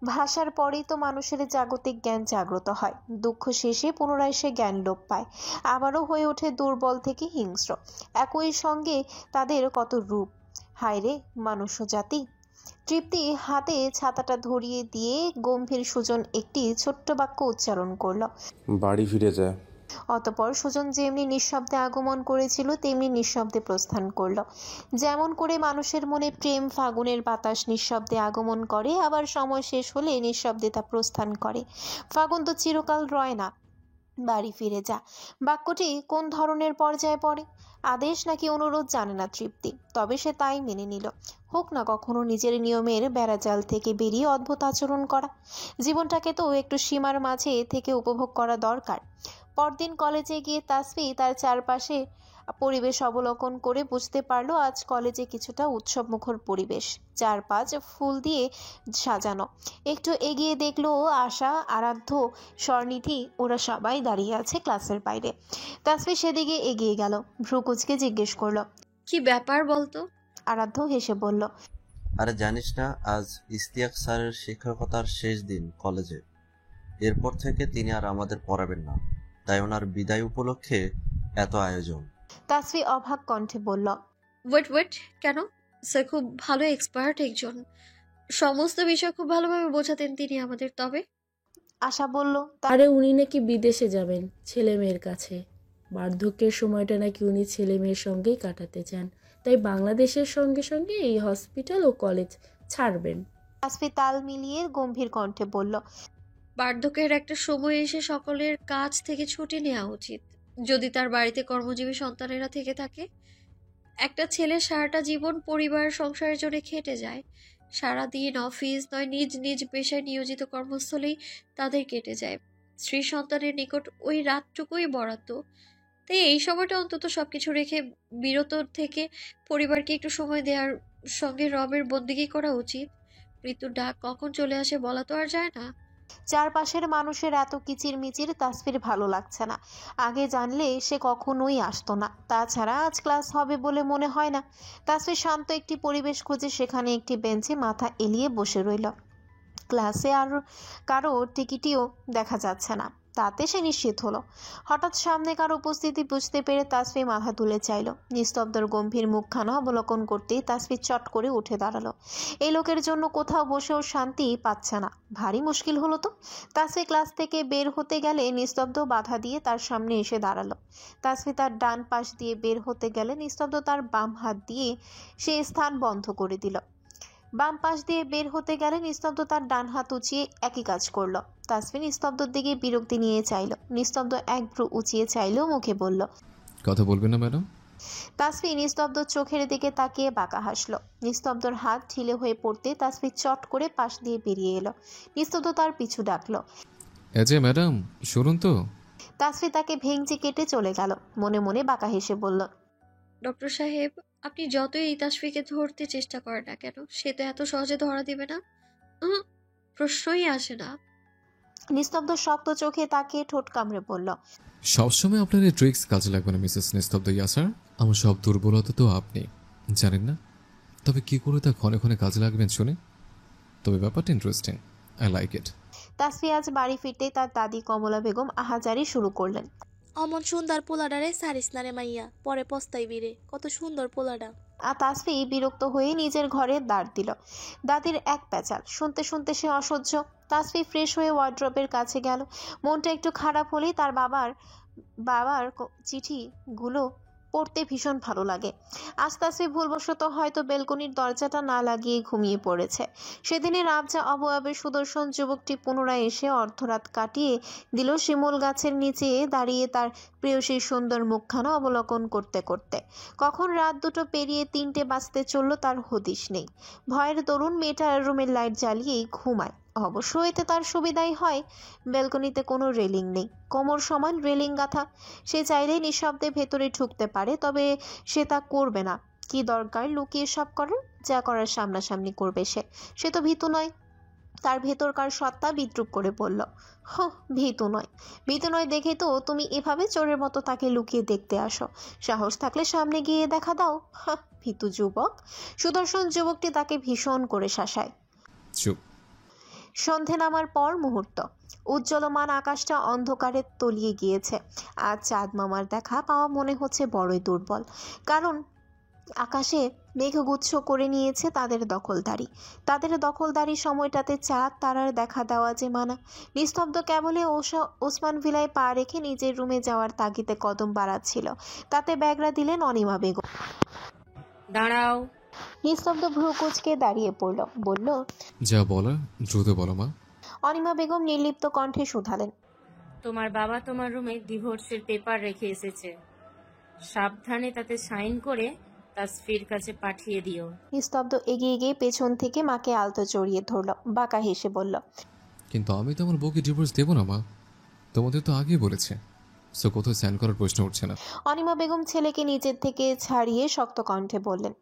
ভাষার পরেই তো মানুষের জাগতিক জ্ঞান জাগ্রত হয়। দুঃখ শেষে পুনরায় সে জ্ঞান লোপ পায়, আবারও হয়ে ওঠে দুর্বল থেকে হিংস্র। একই সঙ্গে তাদের কত রূপ! হায় রে মানুষ জাতি! তৃপ্তি হাতে ছাতাটা ধরিয়ে দিয়ে গম্ভীর সুজন একটি ছোট্ট বাক্য উচ্চারণ করলো। বাড়ি ফিরে যায়। অতঃপর সুজন যেমনি নিঃশব্দে আগমন করেছিল তেমনি নিঃশব্দে প্রস্থান করলো। যেমন করে মানুষের মনে প্রেম ফাগুনের বাতাস নিঃশব্দে আগমন করে, আবার সময় শেষ হলে নিঃশব্দে তা প্রস্থান করে। ফাগুন তো চিরকাল রয় না। বাড়ি ফিরে যা বাক্যটি কোন ধরনের পর্যায়ে পড়ে? আদেশ নাকি অনুরোধ জানে না তৃপ্তি, তবে সে তাই মেনে নিল। হোক না কখনো নিজের নিয়মের বেড়াজাল থেকে বেরিয়ে অদ্ভুত আচরণ করা। জীবনটাকে তো একটু সীমার মাঝে থেকে উপভোগ করা দরকার। পরদিন কলেজে গিয়ে তাসফি তার চারপাশে পরিবেশ অবলোকন করে বুঝতে পারলো আজ কলেজে কিছুটা উৎসবমুখর পরিবেশ। চারপাশ ফুল দিয়ে সাজানো। একটু এগিয়ে দেখলো আশা, আরাধ্য, স্বর্ণিধি, ওরা সবাই দাঁড়িয়ে আছে ক্লাসের বাইরে। তাসফি সেদিকে এগিয়ে গেল, ভ্রুকুচকে জিজ্ঞেস করলো, কি ব্যাপার বলতো? আরাধ্য হেসে বলল, আরে জানিস না, আজ ইশতিয়াক স্যারের শিক্ষকতার শেষ দিন কলেজে। এরপর থেকে তিনি আর আমাদের পড়াবেন না, তাই ওনার বিদায় উপলক্ষে এত আয়োজন। তাসফি অবাক কণ্ঠে বলল, ওয়েট, কেন? স্যার খুব ভালো এক্সপার্ট একজন, সমস্ত বিষয় খুব ভালোভাবে বোঝাতেন তিনি আমাদের। তবে আশা বলল, আরে উনি নাকি বিদেশে যাবেন ছেলে মেয়ের কাছে। বার্ধক্যের সময়টা নাকি উনি ছেলে মেয়ের সঙ্গেই কাটাতে চান, তাই বাংলাদেশের সঙ্গে সঙ্গে এই হসপিটাল ও কলেজ ছাড়বেন। তাসফি তাল মিলিয়ে গম্ভীর কণ্ঠে বলল, বার্ধক্যের একটা সময় এসে সকলের কাছ থেকে ছুটি নেওয়া উচিত। যদি তার বাড়িতে কর্মজীবী সন্তানেরা থেকে থাকে, একটা ছেলে সারাটা জীবন পরিবার সংসারের জন্য খেটে যায়, সারাদিন অফিস নয় নিজ নিজ পেশায় নিয়োজিত কর্মস্থলেই তাদের কেটে যায়। স্ত্রী সন্তানের নিকট ওই রাতটুকুই বরাদ্দ। তাই এই সময়টা অন্তত সবকিছু রেখে বিরত থেকে পরিবারকে একটু সময় দেওয়ার সঙ্গে রবের বন্দিগি করা উচিত। মৃত্যুর ডাক কখন চলে আসে বলা তো আর যায় না। চারপাশের মানুষের এত কিচির মিচির তাসফির ভালো লাগছে না। আগে জানলে সে কখনোই আসতো না। তাছাড়া আজ ক্লাস হবে বলে মনে হয় না। তাসফির শান্ত একটি পরিবেশ খুঁজে সেখানে একটি বেঞ্চে মাথা এলিয়ে বসে রইল। ক্লাসে আর কারো টিকিটিও দেখা যাচ্ছে না, তাতে সে নিশ্চিত হলো। হঠাৎ সামনে কারো উপস্থিতি বুঝতে পেরে তাসফি মাথা তুলে চাইল। নিস্তব্ধর গম্ভীর মুখখানা অবলোকন করতেই তাসফি চট করে উঠে দাঁড়ালো। এই লোকের জন্য কোথাও বসেও শান্তি পাচ্ছে না, ভারী মুশকিল হলো তো। তাসফি ক্লাস থেকে বের হতে গেলে নিস্তব্ধ বাধা দিয়ে তার সামনে এসে দাঁড়ালো। তাসফি তার ডান পাশ দিয়ে বের হতে গেলে নিস্তব্ধ তার বাম হাত দিয়ে সে স্থান বন্ধ করে দিল। বাম পাশ দিয়ে বের হতে গেলে নিস্তব্ধ তার ডান হাত উঁচিয়ে একই কাজ করলো। তাসফি নিস্তব্ধর দিকে বিরক্তি নিয়ে চাইল। নিস্তব্ধ এক ভ্রু উঁচিয়ে চাইলেও মুখে বলল, কথা বলবেন না ম্যাডাম? তাসফি নিস্তব্ধর চোখের দিকে তাকিয়ে বাঁকা হাসলো। নিস্তব্ধর হাত ঢিলে হয়ে পড়তে তাসফি চট করে পাশ দিয়ে বেরিয়ে এলো। নিস্তব্ধ তার পিছু ডাকলো। যে ম্যাডাম শুনুন তো। তাসফি তাকে ভেঙচি কেটে চলে গেল। মনে মনে বাঁকা হেসে বলল, ডক্টর সাহেব, আপনি যতই এই তাসফিকে ধরতে চেষ্টা করেন না কেন, সে তো এত সহজে ধরা দিবে না। প্রশ্নই আসে না। নিস্তব্ধ শক্ত চোখে তাকিয়ে ঠোঁট কামড়ে বলল, সবসময় আপনার এই ট্রিক্স কাজে লাগবে না মিসেস নিস্তব্ধ ইয়াসার। আমার সব দুর্বলতা তো আপনি জানেন না, তবে কি করে তা ক্ষণে ক্ষণে কাজে লাগবেন শুনে। তবে ব্যাপারটা interesting, I like it. Tasfi আজ বাড়ি ফিরতেই তার দাদি কমলা বেগম আহাজারি শুরু করলেন। অমন সুন্দর পোলাডারে সারিস না রে মাইয়া, পরে পস্তাইবি রে, কত সুন্দর পোলাডা। আর তাসফি বিরক্ত হয়ে নিজের ঘরে দাঁড় দিল। দাদির এক প্যাচাল শুনতে শুনতে সে অসহ্য। তাসফি ফ্রেশ হয়ে ওয়ার্ড্রপের কাছে গেল। মনটা একটু খারাপ হলেই তার বাবার চিঠিগুলো পড়তে ভীষণ ভালো লাগে। আজ তাসফি ভুলবশত হয়তো বেলকনির দরজাটা না লাগিয়ে ঘুমিয়ে পড়েছে। সেদিনের আবজা অবয়বের সুদর্শন যুবকটি পুনরায় এসে অর্ধরাত কাটিয়ে দিল শিমুল গাছের নিচে দাঁড়িয়ে তার প্রেয়সীর সুন্দর মুখখানা অবলোকন করতে করতে। কখন রাত 2টো পেরিয়ে 3টে বাজতে চলল তার হদিশ নেই। ভয়ের দরুন মেয়েটা রুমের লাইট জ্বালিয়েই ঘুমায়। অবশ্য এতে তার সুবিধাই হয়, বেলকনিতে কোনো রেলিং নেই, কোমর সমান রেলিং গাঁথা। সে চাইলেই নিঃশব্দে ভেতরে ঢুকতে পারে, তবে সে তা করবে না। কি দরকার লুকিয়ে সব করার? যা করার সামনাসামনি করবে সে তো ভীতু নয়। তার ভেতরকার সত্তা বিদ্রুপ করে বলল, ভীতু নয় দেখে তো তুমি এভাবে চোরের মতো তাকে লুকিয়ে দেখতে আসো। সাহস থাকলে সামনে গিয়ে দেখা দাও। ভীতু যুবক। সুদর্শন যুবকটি তাকে ভীষণ করে শাসায়। চুপ। সন্ধে নামার পর মুহূর্ত। উজ্জ্বলমান আকাশটা অন্ধকারে তলিয়ে গিয়েছে। আজ চাঁদ মামার দেখা পাওয়া মনে হচ্ছে বড়ই দুর্বল, কারণ আকাশে মেঘগুচ্ছ করে নিয়েছে তাদের দখলদারি সময়টাতে চাঁদ তারার দেখা দেওয়া যে মানা। নিস্তব্ধ কেবলে ওসমান ভিলায় পা রেখে নিজের রুমে যাওয়ার তাগিদে কদম বাড়াচ্ছিল। তাতে ব্যাগরা দিলেন অনিমা বেগম। দাঁড়াও। নিস্তব্ধ ভ্রু কুঁচকে দাঁড়িয়ে পড়ল, বলল, যা বলার দ্রুত বলো মা। অনিমা বেগম নির্লিপ্ত কণ্ঠে শুধালেন, তোমার বাবা তোমার রুমে ডিভোর্সের পেপার রেখে এসেছে, সাবধানে তাতে সাইন করে তাসফির কাছে পাঠিয়ে দিও। নিস্তব্ধ এগিয়ে গিয়ে পেছন থেকে মাকে আলতো জড়িয়ে ধরল। বাঁকা হেসে বলল, কিন্তু আমি তো আমার বউকে ডিভোর্স দেবো না মা, তোমাদের তো আগেই বলেছে। সো কোথাও সাইন করার প্রশ্ন উঠছে না। অনিমা বেগম ছেলেকে নিজের থেকে ছাড়িয়ে শক্ত কণ্ঠে বললেন,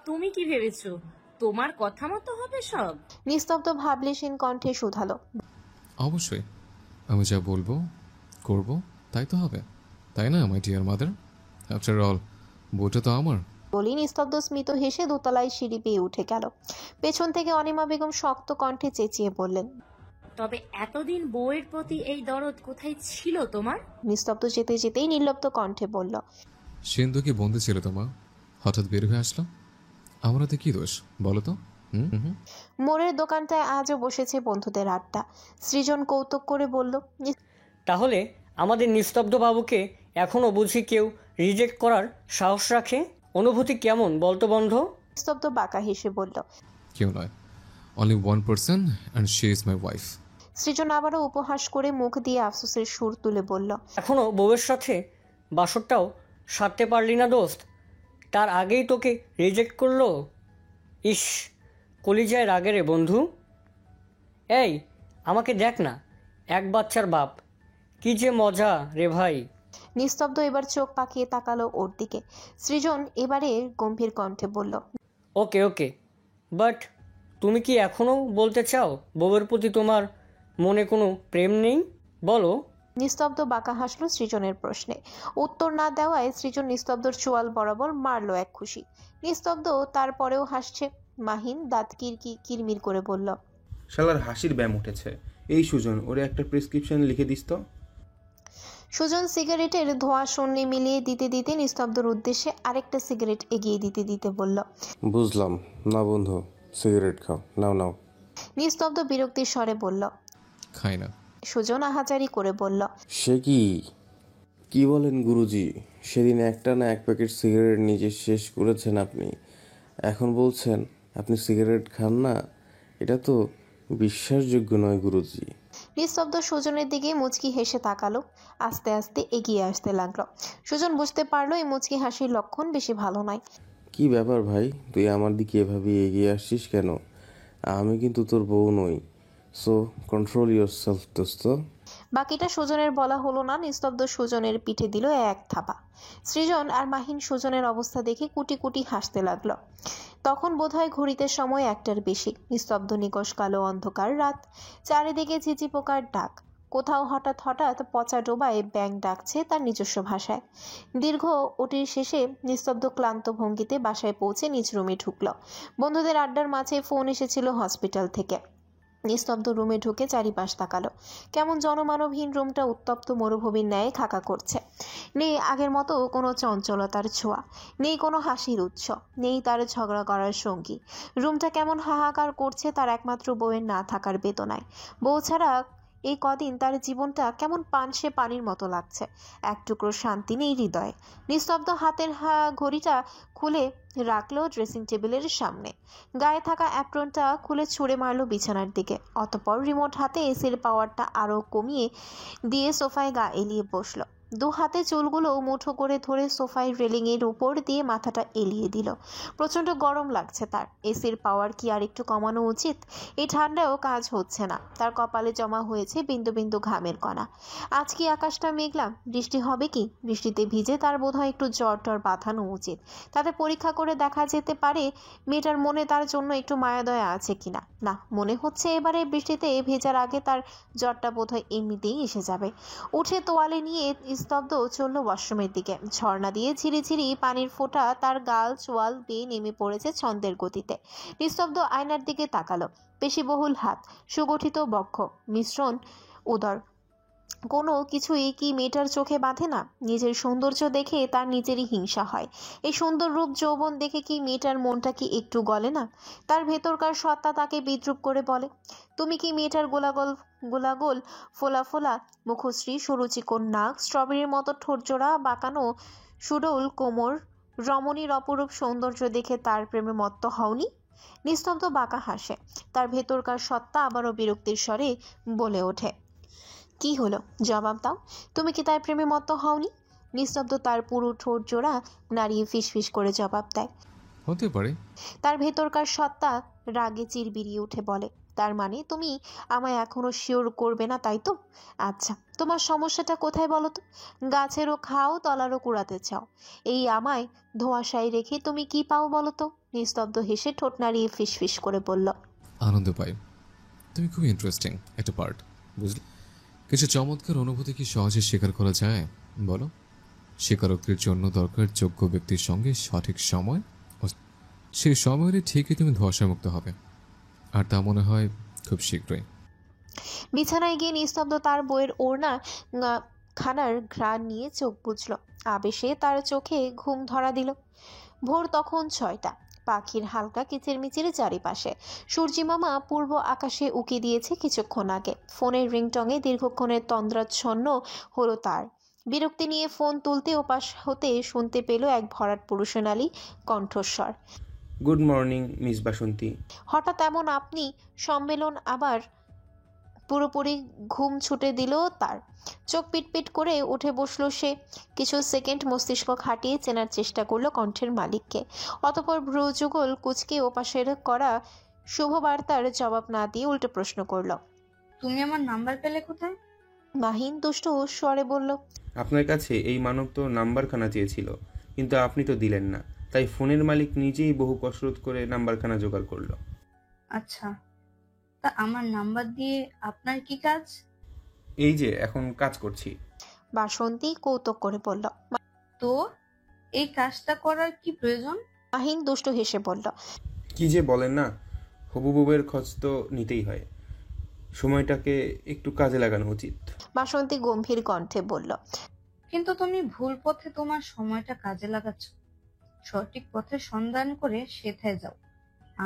তুমি কি ভেবেছো তোমার কথা মতো হবে সব? নিস্তব্ধ ভাবলেশীন কণ্ঠে শুধালো, অবশ্যই আমি যা বলবো করব তাই তো হবে, তাই না my dear mother? After all বউটা তো আমার। বলি নিস্তব্ধ স্মিত হেসে দোতলায় সিঁড়ি পেয়ে উঠে গেল। পেছন থেকে অনিমা বেগম শক্ত কণ্ঠে চেঁচিয়ে বললেন, তবে এতদিন বউয়ের প্রতি এই দরদ কোথায় ছিল তোমার? নিস্তব্ধ যেতে যেতেই নির্লিপ্ত কণ্ঠে বলল, সিন্ধু কি বন্দি ছিল তোমার, হঠাৎ বের হয়ে আসলো, আমার হাতে কি দোষ বলো তো? মোড়ের দোকানটায় আজও বসেছে বন্ধুদের আড্ডা। সৃজন কৌতুক করে বলল, তাহলে আমাদের নিস্তব্ধ বাবুকে এখনও বুঝি কেউ রিজেক্ট করার সাহস রাখে? অনুভূতি কেমন বলতো বন্ধ? নিস্তব্ধ বাঁকা হেসে বলল, কেউ নয়, only one person and she is my wife. Srijan আবারও উপহাস করে মুখ দিয়ে আফসোসের সুর তুলে বলল, এখনও বউয়ের সাথে বাসরটাও সারতে পারলি না দোস্ত, তার আগেই তোকে রিজেক্ট করলো। ইস, কলিজায় রাগে রে বন্ধু। এই আমাকে দেখ না, এক বাচ্চার বাপ, কি যে মজা রে ভাই। নিস্তব্ধ এবার চোখ পাকিয়ে তাকালো ওর দিকে। সৃজন এবারে গম্ভীর কণ্ঠে বলল, ওকে, বাট তুমি কি এখনও বলতে চাও বউয়ের প্রতি তোমার মনে কোনো প্রেম নেই? বলো। নিস্তব্ধ বাঁকা হাসলো সৃজনের প্রশ্নে। উত্তর না দেওয়ায় সৃজন নিস্তব্ধর চোয়াল বরাবর মারলো এক খুশি। নিস্তব্ধ তারপরেও হাসছে। মাহিন দাঁত কিরমির করে বলল, শালার হাসির ব্যায়াম উঠেছে। এই সুজন, ওরে একটা প্রেসক্রিপশন লিখে দিস তো। সুজন সিগারেটের ধোঁয়া শূন্যে মিলিয়ে দিতে দিতে নিস্তব্ধর উদ্দেশ্যে আরেকটা সিগারেট এগিয়ে দিতে দিতে বলল, বুঝলাম না বন্ধু, সিগারেট খাও, নাও। নিস্তব্ধ বিরক্তির স্বরে বলল, খাই না। সুজন আহাজারি করে বলল, সে কি বলেন গুরুজি? সেদিন একটা না এক প্যাকেট সিগারেট নিজে শেষ করেছেন আপনি, এখন বলছেন আপনি সিগারেট খান না, এটা তো বিশ্বাসযোগ্য নয় গুরুজি। নিস্তব্ধ সুজনের দিকে মুচকি হেসে তাকালো, আস্তে আস্তে এগিয়ে আসতে লাগলো। সুজন বুঝতে পারলো এই মুচকি হাসির লক্ষণ বেশি ভালো নয়। কি ব্যাপার ভাই, তুই আমার দিকে এভাবে এগিয়ে আসছিস কেন? আমি কিন্তু তোর বউ নই, সো কন্ট্রোল ইয়োর সেলফ দোস্ত। বাকিটা সুজনের বলা হলো না। নিস্তব্ধ সুজনের পিঠে দিল এক থাপা। সৃজন আর মাহিন সুজনের অবস্থা দেখে কুটি কুটি হাসতে লাগলো। তখন বোধহয় ঘড়িতে সময় 1টার বেশি। নিস্তব্ধ নিকষ কালো অন্ধকার রাত, চারিদিকে ঝিঝি পোকার ডাক। কোথাও হঠাৎ হঠাৎ পচা ডোবায় ব্যাঙ ডাকছে তার নিজস্ব ভাষায়। দীর্ঘ ওটির শেষে নিস্তব্ধ ক্লান্ত ভঙ্গিতে বাসায় পৌঁছে নিজ রুমে ঢুকল। বন্ধুদের আড্ডার মাঝে ফোন এসেছিল হসপিটাল থেকে। নিস্তব্ধ রুমে ঢুকে চারিপাশ তাকালো। কেমন জনমানবহীন রুমটা উত্তপ্ত মরুভূমির ন্যায় খাকা করছে। নেই আগের মতো কোনো চঞ্চলতার ছোঁয়া, নেই কোনো হাসির উৎস, নেই তার ঝগড়া করার সঙ্গী। রুমটা কেমন হাহাকার করছে তার একমাত্র বউয়ের না থাকার বেদনায়। বউ ছাড়া এই কদিন তার জীবনটা কেমন পানসে পানির মতো লাগছে। এক টুকরো শান্তি নেই হৃদয়ে। নিস্তব্ধ হাতের ঘড়িটা খুলে রাখলো ড্রেসিং টেবিলের সামনে। গায়ে থাকা অ্যাপ্রনটা খুলে ছুঁড়ে মারলো বিছানার দিকে। অতঃপর রিমোট হাতে এসির পাওয়ারটা আরও কমিয়ে দিয়ে সোফায় গা এলিয়ে বসলো। দু হাতে চুলগুলো মুঠো করে ধরে সোফায় রেলিংয়ের উপর দিয়ে মাথাটা এলিয়ে দিল। প্রচণ্ড গরম লাগছে তার। এসির পাওয়ার কি আর একটু কমানো উচিত? এই ঠান্ডায়ও কাজ হচ্ছে না। তার কপালে জমা হয়েছে বিন্দু বিন্দু ঘামের কণা। আজ কি আকাশটা মেঘলা? বৃষ্টি হবে কি? বৃষ্টিতে ভিজে তার বোধহয় একটু জ্বর টর বাঁধানো উচিত। তাতে পরীক্ষা করে দেখা যেতে পারে মেয়েটার মনে তার জন্য একটু মায়াদয়া আছে কিনা। না, মনে হচ্ছে এবারে বৃষ্টিতে ভেজার আগে তার জ্বরটা বোধহয় এমনিতেই এসে যাবে। উঠে তোয়ালে নিয়ে স্তব্ধ চলল ওয়াশরুমের দিকে। ঝর্ণা দিয়ে ঝিরিঝিরি পানির ফোঁটা তার গাল চোয়াল বেয়ে নেমে পড়েছে ছন্দের গতিতে। নিস্তব্ধ আয়নার দিকে তাকালো। পেশিবহুল হাত, সুগঠিত বক্ষ, মিশ্রণ উদর, কোনো কিছুই কি মেয়েটার চোখে বাঁধে না? নিজের সৌন্দর্য দেখে তার নিজেরই হিংসা হয়। এই সুন্দর রূপ যৌবন দেখে কি মেয়েটার মনটা কি একটু গলে না? তার ভেতরকার সত্তা তাকে বিদ্রুপ করে বলে, তুমি কি মেয়েটার গোলাগোল গোলাগোল ফোলা ফোলা মুখশ্রী, সুরুচিকোণ নাক, স্ট্রবেরির মতো ঠোঁটজোড়া বাঁকানো সুডৌল কোমর, রমণীর অপরূপ সৌন্দর্য দেখে তার প্রেমে মত্ত হওনি? নিস্তব্ধ বাঁকা হাসে। তার ভেতরকার সত্তা আবারও বিরক্তির স্বরে বলে ওঠে, কি হলো? জবাব দাও। তুমি কি তার প্রেমে মত্ত হওনি? নিস্তব্ধ তার পুরো ঠোঁট জোড়া নাড়িয়ে ফিসফিস করে জবাব দেয়, হতে পারে। তার ভেতরকার সত্তা রাগে চিরবিরিয়ে উঠে বলে, তার মানে তুমি আমায় এখনো শিওর করবে না, তাই তো? আচ্ছা, তোমার সমস্যাটা কোথায় বলো তো? গাছেরও খাও, তলারও কুড়াতে চাও। এই আমায় ধোঁয়াশায় রেখে তুমি কি পাও বলো তো? নিস্তব্ধ হেসে ঠোঁট নাড়িয়ে ফিসফিস করে বলল, আনন্দ পাই। তুমি খুব ইন্টারেস্টিং একটা পার্ট, বুঝলি? কিছু চমৎকার অনুভূতি কি সহজে স্বীকার করা যায় বলো? স্বীকারোক্তির জন্য দরকার যোগ্য ব্যক্তির সঙ্গে সঠিক সময়, সেই সময়েরই ঠিকই তুমি ধোঁয়াশামুক্ত হবে। আর তা মনে হয় খুব শীঘ্রই। বিছানায় গিয়ে নিস্তব্ধ তার বইয়ের ওড়না খানার ঘ্রাণ নিয়ে চোখ বুঝল। আবেশে তার চোখে ঘুম ধরা দিল। ভোর তখন 6টা। পাখির হালকা কিচিরমিচির চারিপাশে। সূর্যিমামা পূর্ব আকাশে উকি দিয়েছে কিছুক্ষণ আগে। ফোনের রিংটংয়ে দীর্ঘক্ষণের তন্দ্রাচ্ছন্ন হলো তার। বিরক্তি নিয়ে ফোন তুলতে ওপাশ হতে শুনতে পেল এক ভরাট পুরুষনালী কণ্ঠস্বর, গুড মর্নিং মিস বাসন্তী। হঠাৎ এমন আপনি সম্মেলন আবার পুরোপুরি ঘুম ছুটে দিল তার। চোখ পিটপিট করে উঠে বসলো সে। কিছু সেকেন্ড মস্তিষ্ক খাটিয়ে চেনার চেষ্টা করলো কণ্ঠের মালিককে। অতঃপর ভ্রুযুগল কুচকে ওপাশের করা শুভবার্তার জবাব না দিয়ে উল্টো প্রশ্ন করলো, তুমি আমার নাম্বার পেলে কোথায়? মাহিন দুষ্ট স্বরে বলল, আপনার কাছে এই মানব তো নাম্বারখানা চেয়েছিল, কিন্তু আপনি তো দিলেন না, তাই ফোনের মালিক নিজেই বহু কসরত করে নাম্বারখানা জোগাড় করলো। আচ্ছা, তা আমার নাম্বার দিয়ে আপনার কি কাজ? এই যে এখন কাজ করছি। বাসন্তী কৌতুক করে বলল। তো এই কাজটা করার কি প্রয়োজন? মাহিন দুষ্ট হেসে বলল, কি যে বলেন না, হবু বউয়ের খোঁজ তো নিতেই হয়, সময়টাকে একটু কাজে লাগানো উচিত। বাসন্তী গম্ভীর কণ্ঠে বলল, কিন্তু তুমি ভুল পথে তোমার সময়টা কাজে লাগাচ্ছ। সঠিক পথে সন্ধান করে সেথায় যাও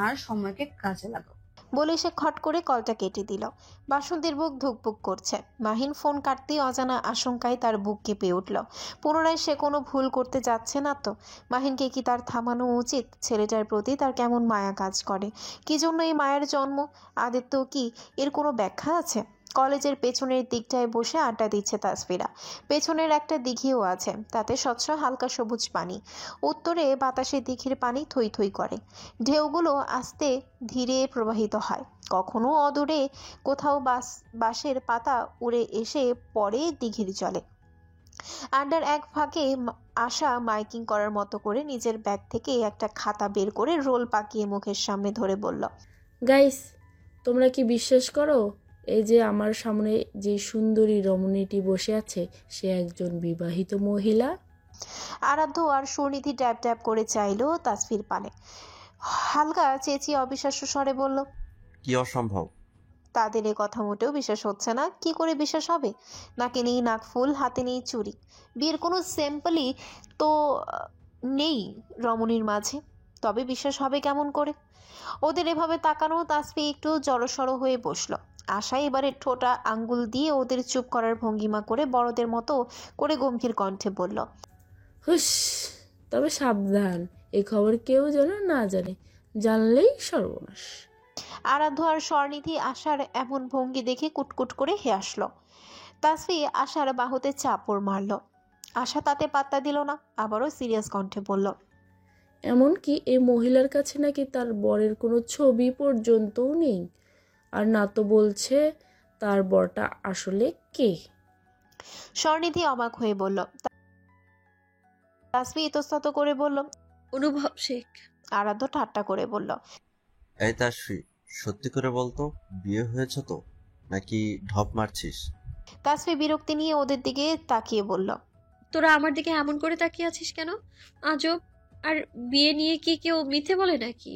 আর সময়কে কাজে লাগাও। বলে সে খট করে কলটা কেটে দিল। বাসন্তীর বুক ধুকপুক করছে। মাহিন ফোন কাটতেই অজানা আশঙ্কায় তার বুক কেঁপে উঠল। পুনরায় সে কোনো ভুল করতে যাচ্ছে না তো? মাহিনকে কি তার থামানো উচিত? ছেলেটার প্রতি তার কেমন মায়া কাজ করে? কি জন্য এই মায়ের জন্ম? আদিত্য কি এর কোনো ব্যাখ্যা আছে? কলেজের পেছনের দিকটায় বসে আড্ডা দিচ্ছে তাসফিরা। পেছনের একটা দিঘিও আছে, তাতে স্বচ্ছ হালকা সবুজ পানি। উত্তরে বাতাসে দিঘির পানি থই থই করে। ঢেউগুলো আস্তে ধীরে প্রবাহিত হয়। কখনো অদূরে কোথাও বাঁশের পাতা উড়ে এসে পড়ে দিঘির জলে। আড্ডার এক ফাঁকে আশা মাইকিং করার মতো করে নিজের ব্যাগ থেকে একটা খাতা বের করে রোল পাকিয়ে মুখের সামনে ধরে বলল, গাইস, তোমরা কি বিশ্বাস করো এই যে আমার সামনে যে সুন্দরী রমণীটি বসে আছে সে একজন বিবাহিত মহিলা? আরাধ্য আর সুনিধি ট্যাপ ট্যাপ করে চাইলো তাসফির পানে। হালকা চেঁচিয়ে অবিশ্বাস্য স্বরে বলল, কি অসম্ভব? তাদের এ কথা মোটেও বিশ্বাস হচ্ছে না। কি করে বিশ্বাস হবে? নাকে নেই নাকফুল, হাতে নেই চুড়ি, বিয়ের কোনো স্যাম্পলই তো নেই রমণীর মাঝে, তবে বিশ্বাস হবে কেমন করে? ওদের এভাবে তাকানো তাসফি একটু জড়সড় হয়ে বসলো। আশা এবারে ঠোঁটা আঙ্গুল দিয়ে ওদের চুপ করার ভঙ্গিমা করে বড়দের মতো করে গম্ভীর কণ্ঠে বলল, হুস, তবে সাবধান, এই খবর কেউ যেন না জানে, জানলেই সর্বনাশ। আরাধ্য আর স্বর্ণিধি আশার এমন ভঙ্গি দেখে কুটকুট করে হাসলো। তাসফি আশার বাহুতে চাপড় মারল। আশা তাতে পাত্তা দিল না, আবারও সিরিয়াস কণ্ঠে বলল, এমনকি এই মহিলার কাছে নাকি তার বরের কোনো ছবি পর্যন্তও নেই, আর না তো বলছে তার বরটা আসলে কে। স্বর্ণিধি অবাক হয়ে বলল। তাসফি ইতস্তত করে বলল, অনুভব শেখ। আরাধ্য ঠাট্টা করে বলল, এই তাসফি, সত্যি করে বলতো, বিয়ে হয়েছে তো নাকি ঢপ মারছিস? তাসফি বিরক্তি নিয়ে ওদের দিকে তাকিয়ে বলল, তোরা আমার দিকে এমন করে তাকিয়ে আছিস কেন? আজব। আর বিয়ে নিয়ে কি কেউ মিথ্যে বলে নাকি?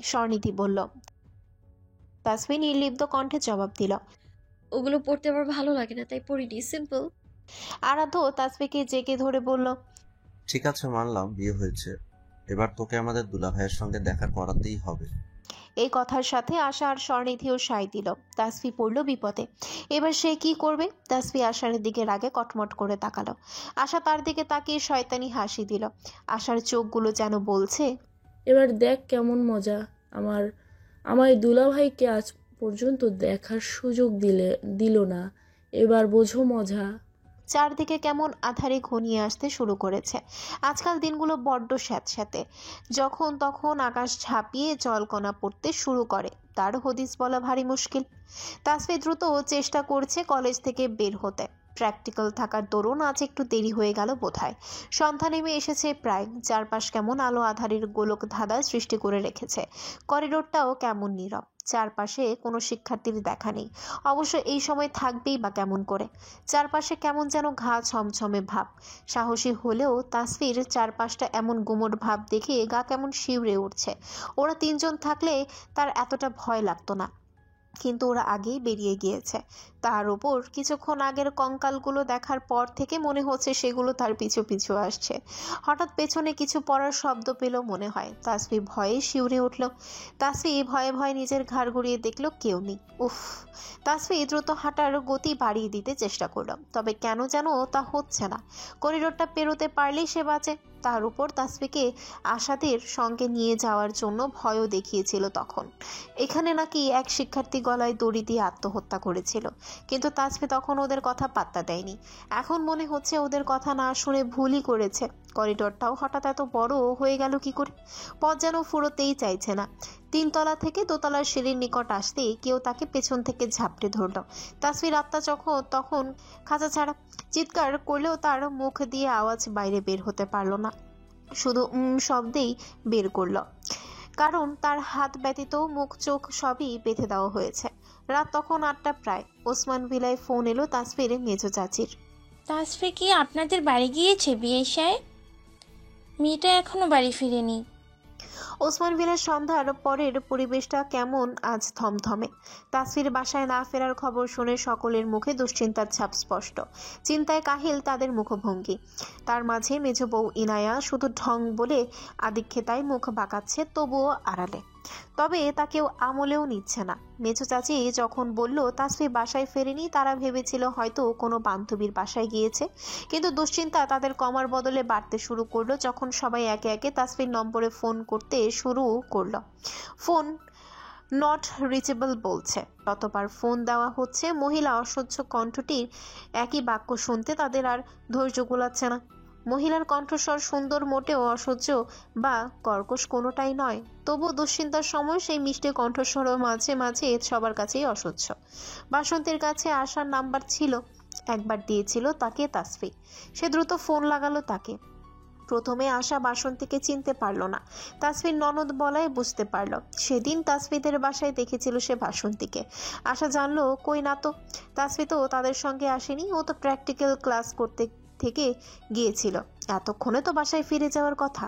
স্বর্ণিধি বলল। তাসফি নির্লিপ্ত কণ্ঠে জবাব দিল, ওগুলো পড়তে আমার ভালো লাগে না, তাই পড়িনি, সিম্পল। আরাধ্য তাসফিকে জেকে ধরে বলল, ঠিক আছে, মানলাম বিয়ে হয়েছে, এবার তোকে আমাদের দুলাভাইয়ের সঙ্গে দেখা করাতেই হবে। এই কথার সাথে আশা আর স্বর্ণিধিও সায় দিল। তাসফি পড়ল বিপদে। এবার সে কি করবে? তাসফি আশার দিকে রাগে কটমট করে তাকালো। আশা তার দিকে তাকিয়ে শয়তানি হাসি দিল। আশার চোখগুলো যেন বলছে, এবার দেখ কেমন মজা, আমার দুলাভাইকে আজ পর্যন্ত দেখার সুযোগ দিল না, এবার বোঝো মজা। চারদিকে কেমন আধারে ঘনিয়ে আসতে শুরু করেছে। আজকাল দিনগুলো বড্ড স্যাঁতস্যাঁতে। যখন তখন আকাশ ঝাঁপিয়ে জলকণা পড়তে শুরু করে, তার হদিস বলা ভারী মুশকিল। তাসফি দ্রুত চেষ্টা করছে কলেজ থেকে বের হতে। প্র্যাকটিক্যাল থাকার দরুন আজ একটু দেরি হয়ে গেল বোধহয়। সন্ধ্যা নেমে এসেছে প্রায়। চারপাশ কেমন আলো আধারের গোলক ধাঁধা সৃষ্টি করে রেখেছে। করিডোরটাও কেমন নীরব। চারপাশে কোনো শিক্ষার্থীর দেখা নেই। অবশ্য এই সময় থাকবেই বা কেমন করে? চারপাশে কেমন যেন ঘা ছমছমে ভাব। সাহসী হলেও তাসফির চারপাশটা এমন গুমট ভাব দেখে গা কেমন শিউরে উঠছে। ওরা তিনজন থাকলে তার এতটা ভয় লাগতো না, কিন্তু ওরা আগেই বেরিয়ে গিয়েছে। তার উপর কিছুক্ষণ আগের কঙ্কালগুলো দেখার পর থেকে মনে হচ্ছে সেগুলো তার পিছু পিছু আসছে। হঠাৎ পেছনে কিছু পড়ার শব্দ পেল মনে হয়। তাসফি ভয়ে শিউরে উঠল। তাসফি ভয়ে ভয়ে নিজের ঘাড় ঘুরিয়ে দেখলো কেউ নেই। উফ! তাসফি দ্রুত হাঁটার গতি বাড়িয়ে দিতে চেষ্টা করল, তবে কেন যেন তা হচ্ছে না। করিডোরটা পেরোতে পারলেই সে বাঁচে। তার উপর তাসফিকে আশাদের সঙ্গে নিয়ে যাওয়ার জন্য ভয়ও দেখিয়েছিল তখন। এখানে নাকি এক শিক্ষার্থী গলায় দড়ি দিয়ে আত্মহত্যা করেছিল, কিন্তু তাসফি তখন ওদের কথা পাত্তা দেয়নি। এখন মনে হচ্ছে ওদের কথা না শুনে ভুলই করেছে। করিডোরটাও হঠাৎ এত বড় হয়ে গেল কি করে? পথ যেন ফুরোতেই চাইছে না। 3 তলা থেকে 2 তলার সিঁড়ির নিকট আসতেই কেউ তাকে পেছন থেকে ঝাপটে ধরল। তাসফির আত্মা তখন খাঁচা ছাড়া। চিৎকার করলেও তার মুখ দিয়ে আওয়াজ বাইরে বের হতে পারল না, শুধু শব্দেই বের করল, কারণ তার হাত ব্যতীত মুখ চোখ সবই বেঁধে দেওয়া হয়েছে। রাত তখন 8টা প্রায়। ওসমান ভিলায় ফোন এলো তাসফির মেজো চাচির। তাসফি কি আপনাদের বাড়ি গিয়েছে বিয়ে সাহেব? মেয়েটা এখনো বাড়ি ফিরেনি। ওসমান ভিলার সন্ধ্যার পরের পরিবেশটা কেমন আজ থমথমে। তাসফির বাসায় না ফেরার খবর শুনে সকলের মুখে দুশ্চিন্তার ছাপ স্পষ্ট। চিন্তায় কাহিল তাদের মুখভঙ্গি। তার মাঝে মেজ বউ ইনায়া শুধু ঢং বলে আদিক্ষেতায় মুখ বাঁকাচ্ছে, তবুও আড়ালে। তবে তা কেউ আমলেও নিচ্ছে না। মেজো চাচি যখন বলল তাসফি বাসায় ফেরেনি, তারা ভেবেছিল হয়তো কোনো বান্ধবীর বাসায় গিয়েছে, কিন্তু দুশ্চিন্তা তাদের কমার বদলে বাড়তে শুরু করলো যখন সবাই একে একে তাসফির নম্বরে ফোন করতে শুরু করলো। ফোন নট রিচেবল বলছে। ততবার ফোন দেওয়া হচ্ছে, মহিলা অসহ্য কণ্ঠটির একই বাক্য শুনতে তাদের আর ধৈর্য কুলাচ্ছে না। মহিলার কণ্ঠস্বর সুন্দর, মোটেও অসহ্য বা কর্কশ কোনোটাই নয়, তবু দুশ্চিন্তার সময় সেই মিষ্টি কণ্ঠস্বরও মাঝে মাঝে সবার কাছেই অসহ্য। বাসন্তীর কাছে আসার নাম্বার ছিল, একবার দিয়েছিল তাকে তাসফি। সে দ্রুত ফোন লাগালো তাকে। প্রথমে আশা বাসন্তীকে চিনতে পারলো না, তাসফির ননদ বলায় বুঝতে পারলো। সেদিন তাসফিদের বাসায় দেখেছিল সে বাসন্তীকে। আশা জানলো কই না তো, তাসফি তো তাদের সঙ্গে আসেনি, ও তো প্র্যাকটিক্যাল ক্লাস করতে থেকে গিয়েছিল। এতক্ষণে তো বাসায় ফিরে যাওয়ার কথা।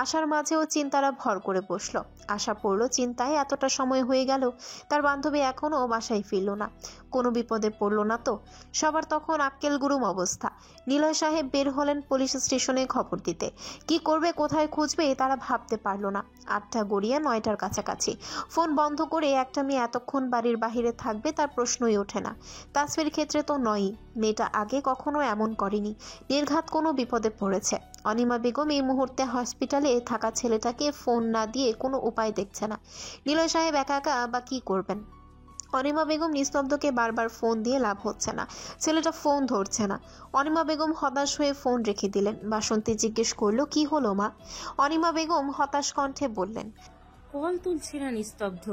আশার মাঝেও চিন্তারা ভর করে বসলো। আশা পড়লো চিন্তায়, এতটা সময় হয়ে গেল তার বান্ধবী এখনো বাসায় ফিরল না, কোনো বিপদে পড়লো না তো। সবার তখন আক্কেল গুরুম অবস্থা। নিলয় সাহেব বের হলেন পুলিশ স্টেশনে খবর দিতে। কি করবে, কোথায় খুঁজবে তারা ভাবতে পারলো না। 8টা গড়িয়ে 9টার কাছাকাছি। ফোন বন্ধ করে একটা মেয়ে এতক্ষণ বাড়ির বাহিরে থাকবে তার প্রশ্নই ওঠে না। তাসফির ক্ষেত্রে তো নয়ই, মেয়েটা আগে কখনো এমন করেনি। নির্ঘাত কোনো বিপদে পড়েছে। অনিমা বেগম এই মুহূর্তে হসপিটালে থাকা ছেলেটাকে ফোন না দিয়ে কোনো উপায় দেখছে না। নিলয় সাহেব একা একা বা কি করবেন। অনিমা বেগম নিস্তব্ধকে বারবার ফোন দিয়ে লাভ হচ্ছে না, ছেলেটা ফোন ধরছে না। অনিমা বেগম হতাশ হয়ে ফোন রেখে দিলেন। বাসন্তী জিজ্ঞেস করলো, কি হলো মা? অনিমা বেগম হতাশ কণ্ঠে বললেন, কল তুলছি না নিস্তব্ধ।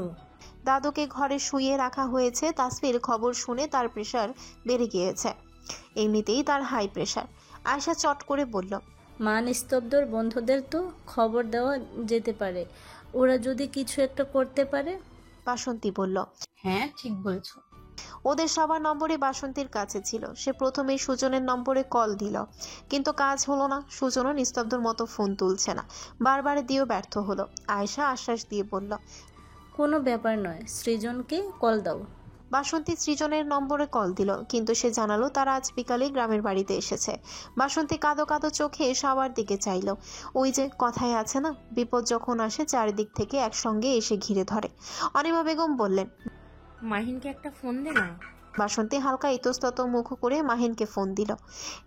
দাদুকে ঘরে শুইয়ে রাখা হয়েছে। তাসফির খবর শুনে তার প্রেশার বেড়ে গিয়েছে, এমনিতেই তার হাই প্রেশার। আয়শা চট করে বলল, মা, নিস্তব্ধর বন্ধুদের তো খবর দেওয়া যেতে পারে, ওরা যদি কিছু একটা করতে পারে। বাসন্তী বলল, হ্যাঁ ঠিক বলেছ। ওদের সবার নম্বরই বাসন্তীর কাছে ছিল। সে প্রথমেই সুজনের নম্বরে কল দিল, কিন্তু কাজ হলো না। সুজনও নিস্তব্ধর মতো ফোন তুলছে না, বারবার দিয়েও ব্যর্থ হলো। আয়শা আশ্বাস দিয়ে বলল, কোনো ব্যাপার নয়, সৃজনকে কল দাও। বাসন্তী সৃজনের নম্বরে কল দিল, কিন্তু সে জানালো তারা আজ বিকালে গ্রামের বাড়িতে এসেছে। বাসন্তী কাঁদো কাঁদো চোখে সবার দিকে চাইল। ওই যে কথায় আছে না, বিপদ যখন আসে চারিদিক থেকে একসঙ্গে এসে ঘিরে ধরে। অনিমা বেগম বললেন, মাহিনকে একটা ফোন দে না। বাসন্তী হালকা ইতস্তত মুখ করে মাহিনকে ফোন দিল।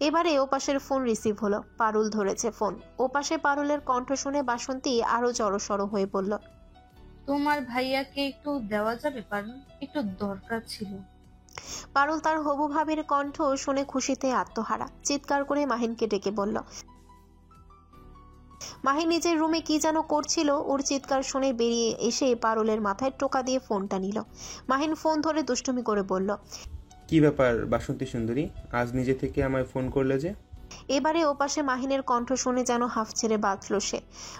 এবারে ওপাশের ফোন রিসিভ হলো। পারুল ধরেছে ফোন। ওপাশে পারুলের কণ্ঠ শুনে বাসন্তী আরো জড়সড় হয়ে বলল, তোমার ভাইয়াকে একটু দেওয়া যাবে? পারুল, একটু দরকার ছিল। পারুল তার হবু ভাবির কণ্ঠ শুনে খুশিতে আত্মহারা, চিৎকার করে মাহিনকে ডেকে বলল। মাহিন নিজের রুমে কি যেন করছিল, ওর চিৎকার শুনে বেরিয়ে এসে পারুলের মাথায় টোকা দিয়ে ফোনটা নিল। মাহিন ফোন ধরে দুষ্টুমি করে বলল, কি ব্যাপার বাসন্তী সুন্দরী, আজ নিজে থেকে আমায় ফোন করলে যে? এবারে ওপাশে মাহিনের কণ্ঠ শুনে যেন হাফ ছেড়ে বাঁচল সে।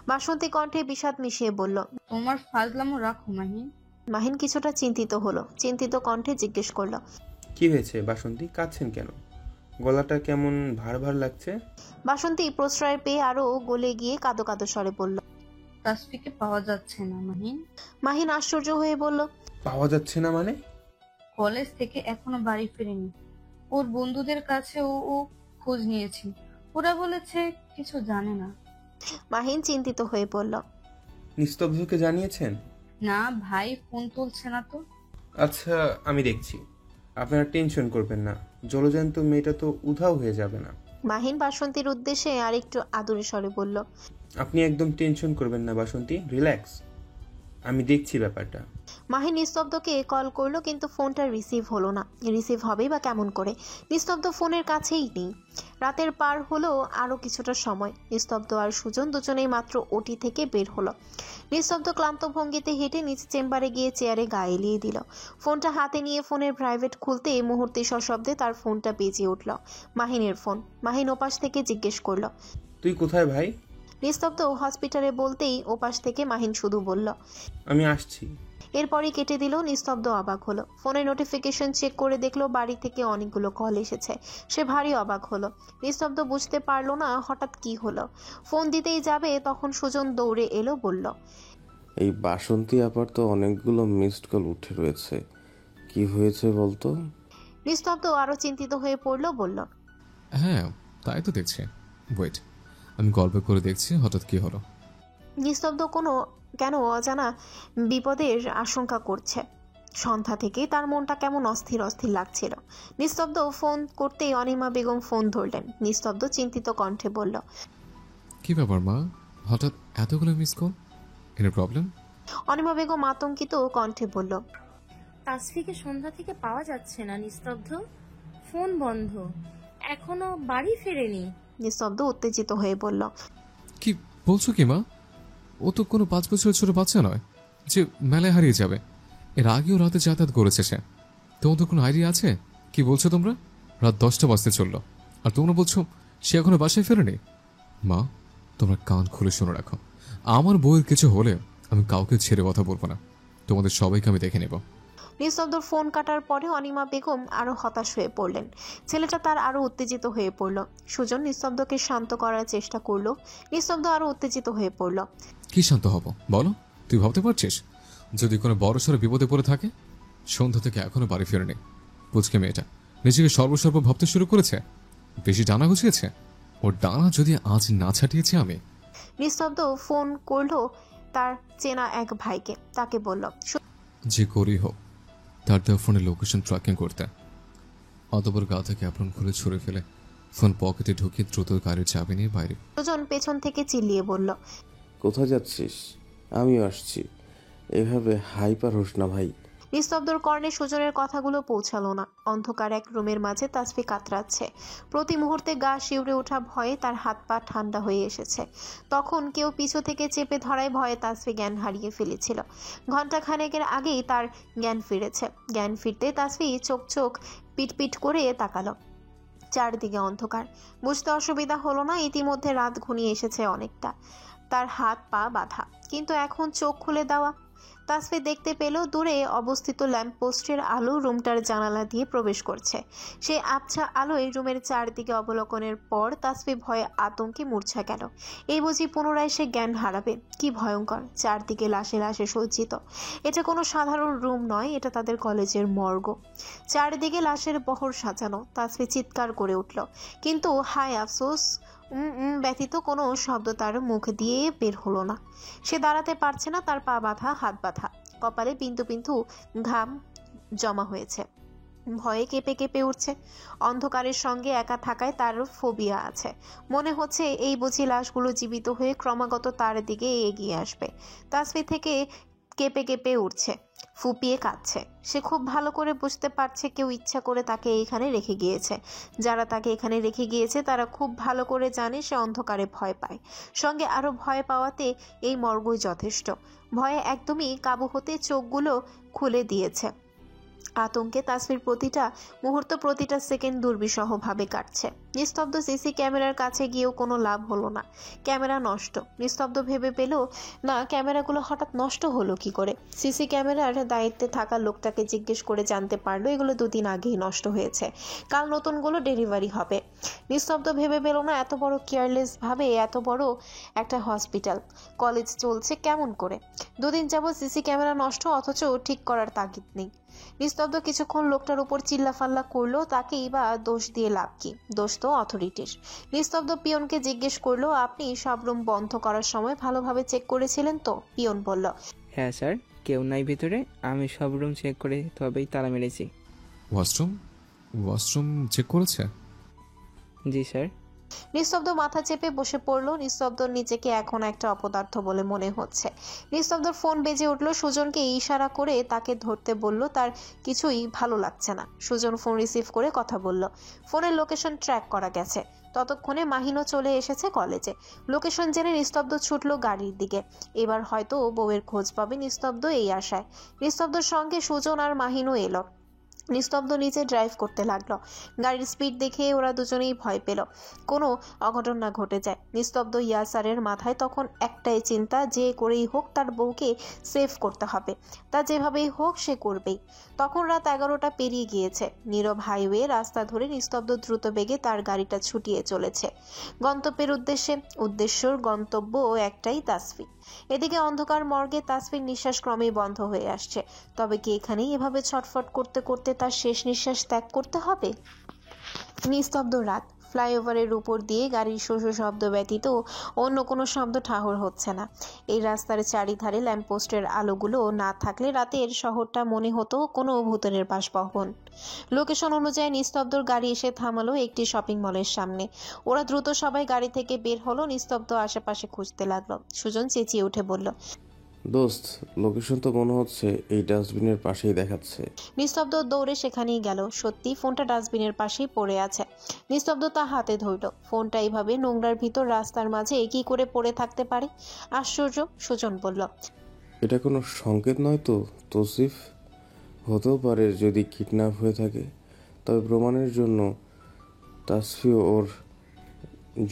বাসন্তী কণ্ঠে বিষাদ মিশিয়ে বলল, তোমার ফাজলামো রাখো মাহিন। মাহিন কিছুটা চিন্তিত হলো, চিন্তিত কণ্ঠে জিজ্ঞেস করলো, কি হয়েছে বাসন্তী, কাঁদছেন কেন? গলাটা কেমন ভার ভার লাগছে। বাসন্তী প্রশ্রয় পেয়ে আরো গলে গিয়ে কাঁদো কাঁদো স্বরে বলল, তাসফিকে পাওয়া যাচ্ছে না মাহিন। মাহিন আশ্চর্য হয়ে বলল, পাওয়া যাচ্ছে না মানে? কলেজ থেকে এখনো বাড়ি ফেরেনি। ওর বন্ধুদের কাছে ও খোঁজ নিয়েছি, ওরা বলেছে কিছু জানে না। মাহিন চিন্তিত হয়ে বলল, নিস্তব্ধকে জানিয়েছেন? না ভাই, ফোন তুলছে না তো। আচ্ছা আমি দেখছি, আপনারা টেনশন করবেন না, জলজান্ত মেয়েটা তো উধাও হয়ে যাবে না। মাহিন বাসন্তীর উদ্দেশ্যে আরেকটু আদুরে স্বরে বলল, আপনি একদম টেনশন করবেন না বাসন্তী, রিল্যাক্স, আমি দেখছি ব্যাপারটা। মাহিন নিস্তব্ধকে কল করলো, কিন্তু ফোনটা রিসিভ হলো না। রিসিভ হবেই বা কেমন করে, নিস্তব্ধ ফোনের কাছেই নেই। রাতের পার হলো আরো কিছুটা সময়। নিস্তব্ধ আর সুজন দুজনেই মাত্র ওটি থেকে বের হলো। নিস্তব্ধ ক্লান্ত ভঙ্গিতে হেঁটে নিজ চেম্বারে গিয়ে চেয়ারে গা এলিয়ে দিল। ফোনটা হাতে নিয়ে ফোনের প্রাইভেট খুলতে এই মুহূর্তে সশব্দে তার ফোনটা বেজে উঠল। মাহিনের ফোন। মাহিন ওপাশ থেকে জিজ্ঞেস করলো, তুই কোথায় ভাই? নিস্তব্ধ হসপিটালে বলতেই ওপাশ থেকে মাহিন শুধু বলল, আমি আসছি। এরপরই কেটে দিল। নিস্তব্ধ অবাক হলো। ফোনে নোটিফিকেশন চেক করে দেখলো বাড়ি থেকে অনেকগুলো কল এসেছে। সে ভারী অবাক হলো। নিস্তব্ধ বুঝতে পারলো না হঠাৎ কি হলো। ফোন দিতেই যাবে তখন সুজন দৌড়ে এলো, বলল, এই বাসন্তী আপার তো অনেকগুলো মিসড কল উঠে রয়েছে, কি হয়েছে বলতো? নিস্তব্ধ আরো চিন্তিত হয়ে পড়লো, বলল, হ্যাঁ তাই তো দেখছি, ওয়েট আমি গল্প করে দেখছি হঠাৎ কি হলো। নিস্তব্ধ কোনো কেন অজানা বিপদের আশঙ্কা করছে। সন্ধ্যা থেকেই তার মনটা কেমন অস্থির অস্থির লাগছিল। নিস্তব্ধ ফোন করতেই অনিমা বেগম ফোন ধরলেন। নিস্তব্ধ চিন্তিত কণ্ঠে বলল, কি ব্যাপার মা, হঠাৎ এতগুলো মিস কল? এর প্রবলেম? অনিমা বেগম আতঙ্কিত কণ্ঠে বলল, তাসফিকে সন্ধ্যা থেকে পাওয়া যাচ্ছে না নিস্তব্ধ, ফোন বন্ধ, এখনো বাড়ি ফেরেনি। নিস্তব্ধ উত্তেজিত হয়ে বলল, কি বলছো কি মা? ও তো কোনো 5 বছরের ছোট বাচ্চা নয় যে মেলায় হারিয়ে যাবে। এর আগেও রাতে যাতায়াত করেছে সে। তোমাদের কোনো আইডিয়া আছে কি বলছো তোমরা? রাত 10টা বাজতে চললো আর তোমরা বলছো সে এখনো বাসায় ফেরেনি। মা, তোমরা কান খুলে শুনে রাখো, আমার বউয়ের কিছু হলে আমি কাউকে ছেড়ে কথা বলবো না। তোমাদের সবাইকে আমি দেখে নেব। নিস্তব্ধ ফোন কাটার পরে অনিমা বেগম আরো হতাশ হয়ে পড়লেন। ছেলেটা তার আরো উত্তেজিত হয়ে পড়ল। সুজন নিস্তব্ধকে শান্ত করার চেষ্টা করলো। নিস্তব্ধ আরো উত্তেজিত হয়ে পড়ল। কি শান্ত হব বলো? তুই ভাবতে পারছিস যদি কোনো বড়সড় বিপদে পড়ে থাকে? সন্ধ্যা থেকে এখনো বাড়ি ফেরেনি। পুচকে মেয়েটা নিজেকে সর্বসর্ব ভাবতে শুরু করেছে। বেশি ডানা গুছিয়েছে। ওর ডানা যদি আজ না ছাটিয়েছি আমি। নিস্তব্ধ ফোন করলো তার চেনা এক ভাইকে। তাকে বলল, যে করেই হোক তার দেওয়া ফোনের লোকেশন ট্র্যাকিং করতে। অতপর গা থেকে অ্যাপ্রন খুলে ছুঁড়ে ফেলে ফোন পকেটে ঢুকিয়ে দ্রুত গাড়ির চাবি নিয়ে বাইরে। সুজন পেছন থেকে চিল্লিয়ে বলল, কোথায় যাচ্ছিস? আমিও আসছি। এভাবে হাইপার হোস না ভাই। নিস্তব্ধর কর্ণে সুজনের কথাগুলো পৌঁছালো না। অন্ধকার এক রুমের মাঝে তাসফি কাতরাচ্ছে। প্রতি মুহূর্তে গা শিউরে ওঠা ভয়ে তার হাত পা ঠান্ডা হয়ে এসেছে। তখন কেউ পিছু থেকে চেপে ধরায় ভয়ে তাসফি জ্ঞান হারিয়ে ফেলেছিল। ঘন্টা খানেকের আগেই তার জ্ঞান ফিরেছে। জ্ঞান ফিরতে তাসফি চোখ পিটপিট করে তাকালো। চারদিকে অন্ধকার। বুঝতে অসুবিধা হলো না, ইতিমধ্যে রাত ঘনিয়ে এসেছে অনেকটা। তার হাত পা বাঁধা, কিন্তু এখন চোখ খুলে দেওয়া। তাসফি দেখতে পেল দূরে অবস্থিত ল্যাম্পপোস্টের আলো রুমটার জানালা দিয়ে প্রবেশ করছে। সেই আবছা আলোয় রুমের চারদিকে অবলোকনের পর তাসফি ভয়ে আতঙ্কে মূর্ছা গেল। এই বুঝি পুনরায় সে জ্ঞান হারাবে। কি ভয়ঙ্কর! চারদিকে লাশে লাশে সজ্জিত। এটা কোনো সাধারণ রুম নয়, এটা তাদের কলেজের মর্গ। চারদিকে লাশের বহর সাজানো। তাসফি চিৎকার করে উঠল, কিন্তু হায় আফসোস, ব্যতীত কোনো শব্দ তার মুখ দিয়ে বের হলো না। সে দাঁড়াতে পারছে না, তার পা বাঁধা, হাত বাঁধা, কপালে বিন্দু বিন্দু ঘাম জমা হয়েছে। ভয়ে কেঁপে কেঁপে উঠছে। অন্ধকারের সঙ্গে একা থাকায় তার ফোবিয়া আছে। মনে হচ্ছে এই বুঝি লাশগুলো জীবিত হয়ে ক্রমাগত তার দিকে এগিয়ে আসবে। তাসফি থেকে কেঁপে কেঁপে উঠছে, ফুপিয়ে কাঁদছে। সে খুব ভালো করে বুঝতে পারছে কেউ ইচ্ছা করে তাকে এখানে রেখে গিয়েছে। যারা তাকে এখানে রেখে গিয়েছে তারা খুব ভালো করে জানে সে অন্ধকারে ভয় পায়। সঙ্গে আরো ভয় পাওয়াতে এই মর্গই যথেষ্ট। ভয়ে একদমই কাবু হতে চোখগুলো খুলে দিয়েছে। আতঙ্কে তাসফির প্রতিটা মুহূর্ত, প্রতিটা সেকেন্ড দুর্বিষহভাবে কাটছে। নিস্তব্ধ সিসি ক্যামেরার কাছে গিয়েও কোনো লাভ হলো না। ক্যামেরা নষ্ট। নিস্তব্ধ ভেবে পেল না ক্যামেরাগুলো হঠাৎ নষ্ট হলো কি করে। সিসি ক্যামেরার দায়িত্বে থাকা লোকটাকে জিজ্ঞেস করে জানতে পারলো এগুলো 2 দিন আগেই নষ্ট হয়েছে। কাল নতুনগুলো ডেলিভারি হবে। নিস্তব্ধ ভেবে পেল না এত বড় কেয়ারলেস ভাবে এত বড় একটা হসপিটাল, কলেজ চলছে কেমন করে। 2 দিন যাবত সিসি ক্যামেরা নষ্ট, অথচ ঠিক করার তাগিদ নেই। নিস্তব্ধ কিছুক্ষণ লোকটার উপর চিল্লাফাল্লা করলো। তাকেই বা দোষ দিয়ে লাভ কি? দোষ তো অথরিটির। নিস্তব্ধ পিয়নকে জিজ্ঞেস করলো, আপনি সব রুম বন্ধ করার সময় ভালোভাবে চেক করেছিলেন তো? পিয়ন বলল, হ্যাঁ স্যার, কেউ নাই ভেতরে, আমি সব রুম চেক করে তবেই তালা মেরেছি। ওয়াশরুম চেক করেছে? জি স্যার। নিস্তব্ধ মাথা চেপে বসে পড়লো। নিস্তব্ধ নিজেকে এখন একটা অপদার্থ বলে মনে হচ্ছে। নিস্তব্ধর ফোন বেজে উঠলো। সুজনকে ইশারা করে তাকে ধরতে বলল। তার কিছুই ভালো লাগছে না। সুজন ফোন রিসিভ করে কথা বলল। ফোনের লোকেশন ট্র্যাক করা গেছে। ততক্ষণে মাহিনও চলে এসেছে কলেজে। লোকেশন জেনে নিস্তব্ধ ছুটলো গাড়ির দিকে। এবার হয়তো বউয়ের খোঁজ পাবে নিস্তব্ধ এই আশায়। নিস্তব্ধর সঙ্গে সুজন আর মাহিনও এলো। নিস্তব্ধ নিচে ড্রাইভ করতে লাগলো। গাড়ির স্পিড দেখে ওরা দুজনেই ভয় পেল কোনো অঘটন না ঘটে যায়। নিস্তব্ধ ইয়াসারের মাথায় তখন একটাই চিন্তা, যে করেই হোক তার বউকে সেভ করতে হবে। তা যেভাবেই হোক সে করবেই। তখন রাত 11টা পেরিয়ে গিয়েছে। নীরব হাইওয়ে রাস্তা ধরে নিস্তব্ধ দ্রুত বেগে তার গাড়িটা ছুটিয়ে চলেছে গন্তব্যের উদ্দেশ্যে। উদ্দেশ্যর গন্তব্য একটাই, তাসফি। এদিকে অন্ধকার মর্গে তাসফির নিঃশ্বাস ক্রমেই বন্ধ হয়ে আসছে। তবে কি এখানেই এভাবে ছটফট করতে করতে তার শেষ নিঃশ্বাস ত্যাগ করতে হবে? নিস্তব্ধ রাত, ফ্লাইওভারের উপর দিয়ে গাড়ির শোষ শব্দ ব্যতীত অন্য কোনো শব্দ ঠাহর হচ্ছে না। এই রাস্তার চারিধারে ল্যাম্পপোস্টের আলোগুলো না থাকলে রাতের শহরটা মনে হতো কোনো ভূতের বাসভবন। লোকেশন অনুযায়ী নিস্তব্ধর গাড়ি এসে থামালো একটি শপিং মলের সামনে। ওরা দ্রুত সবাই গাড়ি থেকে বের হলো, নিস্তব্ধ আশেপাশে খুঁজতে লাগলো। সুজন চেঁচিয়ে উঠে বলল, দোস্ত, লোকেশন তো মনে হচ্ছে এই ডাস্টবিনের পাশেই দেখাচ্ছে। নিস্তব্ধ দৌড়ে সেখানেই গেল। সত্যি ফোনটা ডাস্টবিনের পাশেই পড়ে আছে। নিস্তব্ধ তা হাতে ধরল। ফোনটা এইভাবে নোংরার ভিতর রাস্তার মাঝে কি করে পড়ে থাকতে পারে? আশ্চর্য। সুজন বলল, এটা কোনো সংকেত নয় তো তৌসিফ? হতেও পারে যদি কিডন্যাপ হয়ে থাকে, তবে প্রমাণের জন্য তাসফিও ওর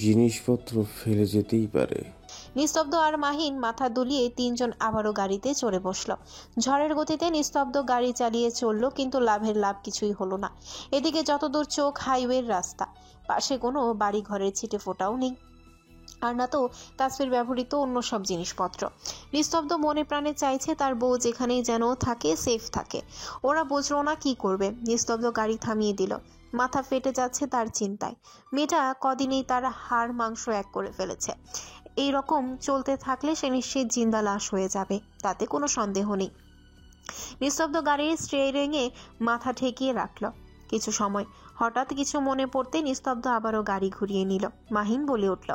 জিনিসপত্র ফেলে যেতেই পারে। নিস্তব্ধ আর মাহিন মাথা দুলিয়ে তিনজন আবারও গাড়িতে চড়ে বসলো। ঝড়ের গতিতে নিস্তব্ধ গাড়ি চালিয়ে চলল, কিন্তু লাভ কিছুই হলো না। এদিকে যতদূর চোখ হাইওয়ের রাস্তা, পাশে কোনো বাড়ি ঘরের ছিটে ফোটাও নেই, আর না তো তাসফির ব্যবহৃত অন্য সব জিনিসপত্র। নিস্তব্ধ মনে প্রাণে চাইছে তার বউ যেখানেই যেন থাকে, সেফ থাকে। ওরা বুঝলো না কি করবে। নিস্তব্ধ গাড়ি থামিয়ে দিল। মাথা ফেটে যাচ্ছে তার চিন্তায়। মেয়েটা কদিনেই তার হাড় মাংস এক করে ফেলেছে। এই রকম চলতে থাকলে সে নিশ্চিত জিন্দা লাশ হয়ে যাবে, তাতে কোনো সন্দেহ নেই। নিস্তব্ধ গাড়ির স্টিয়ারিংয়ে মাথা ঠেকিয়ে রাখল কিছু সময়। হঠাৎ কিছু মনে পড়তে নিস্তব্ধ আবারও গাড়ি ঘুরিয়ে নিল। মাহিন বলে উঠল,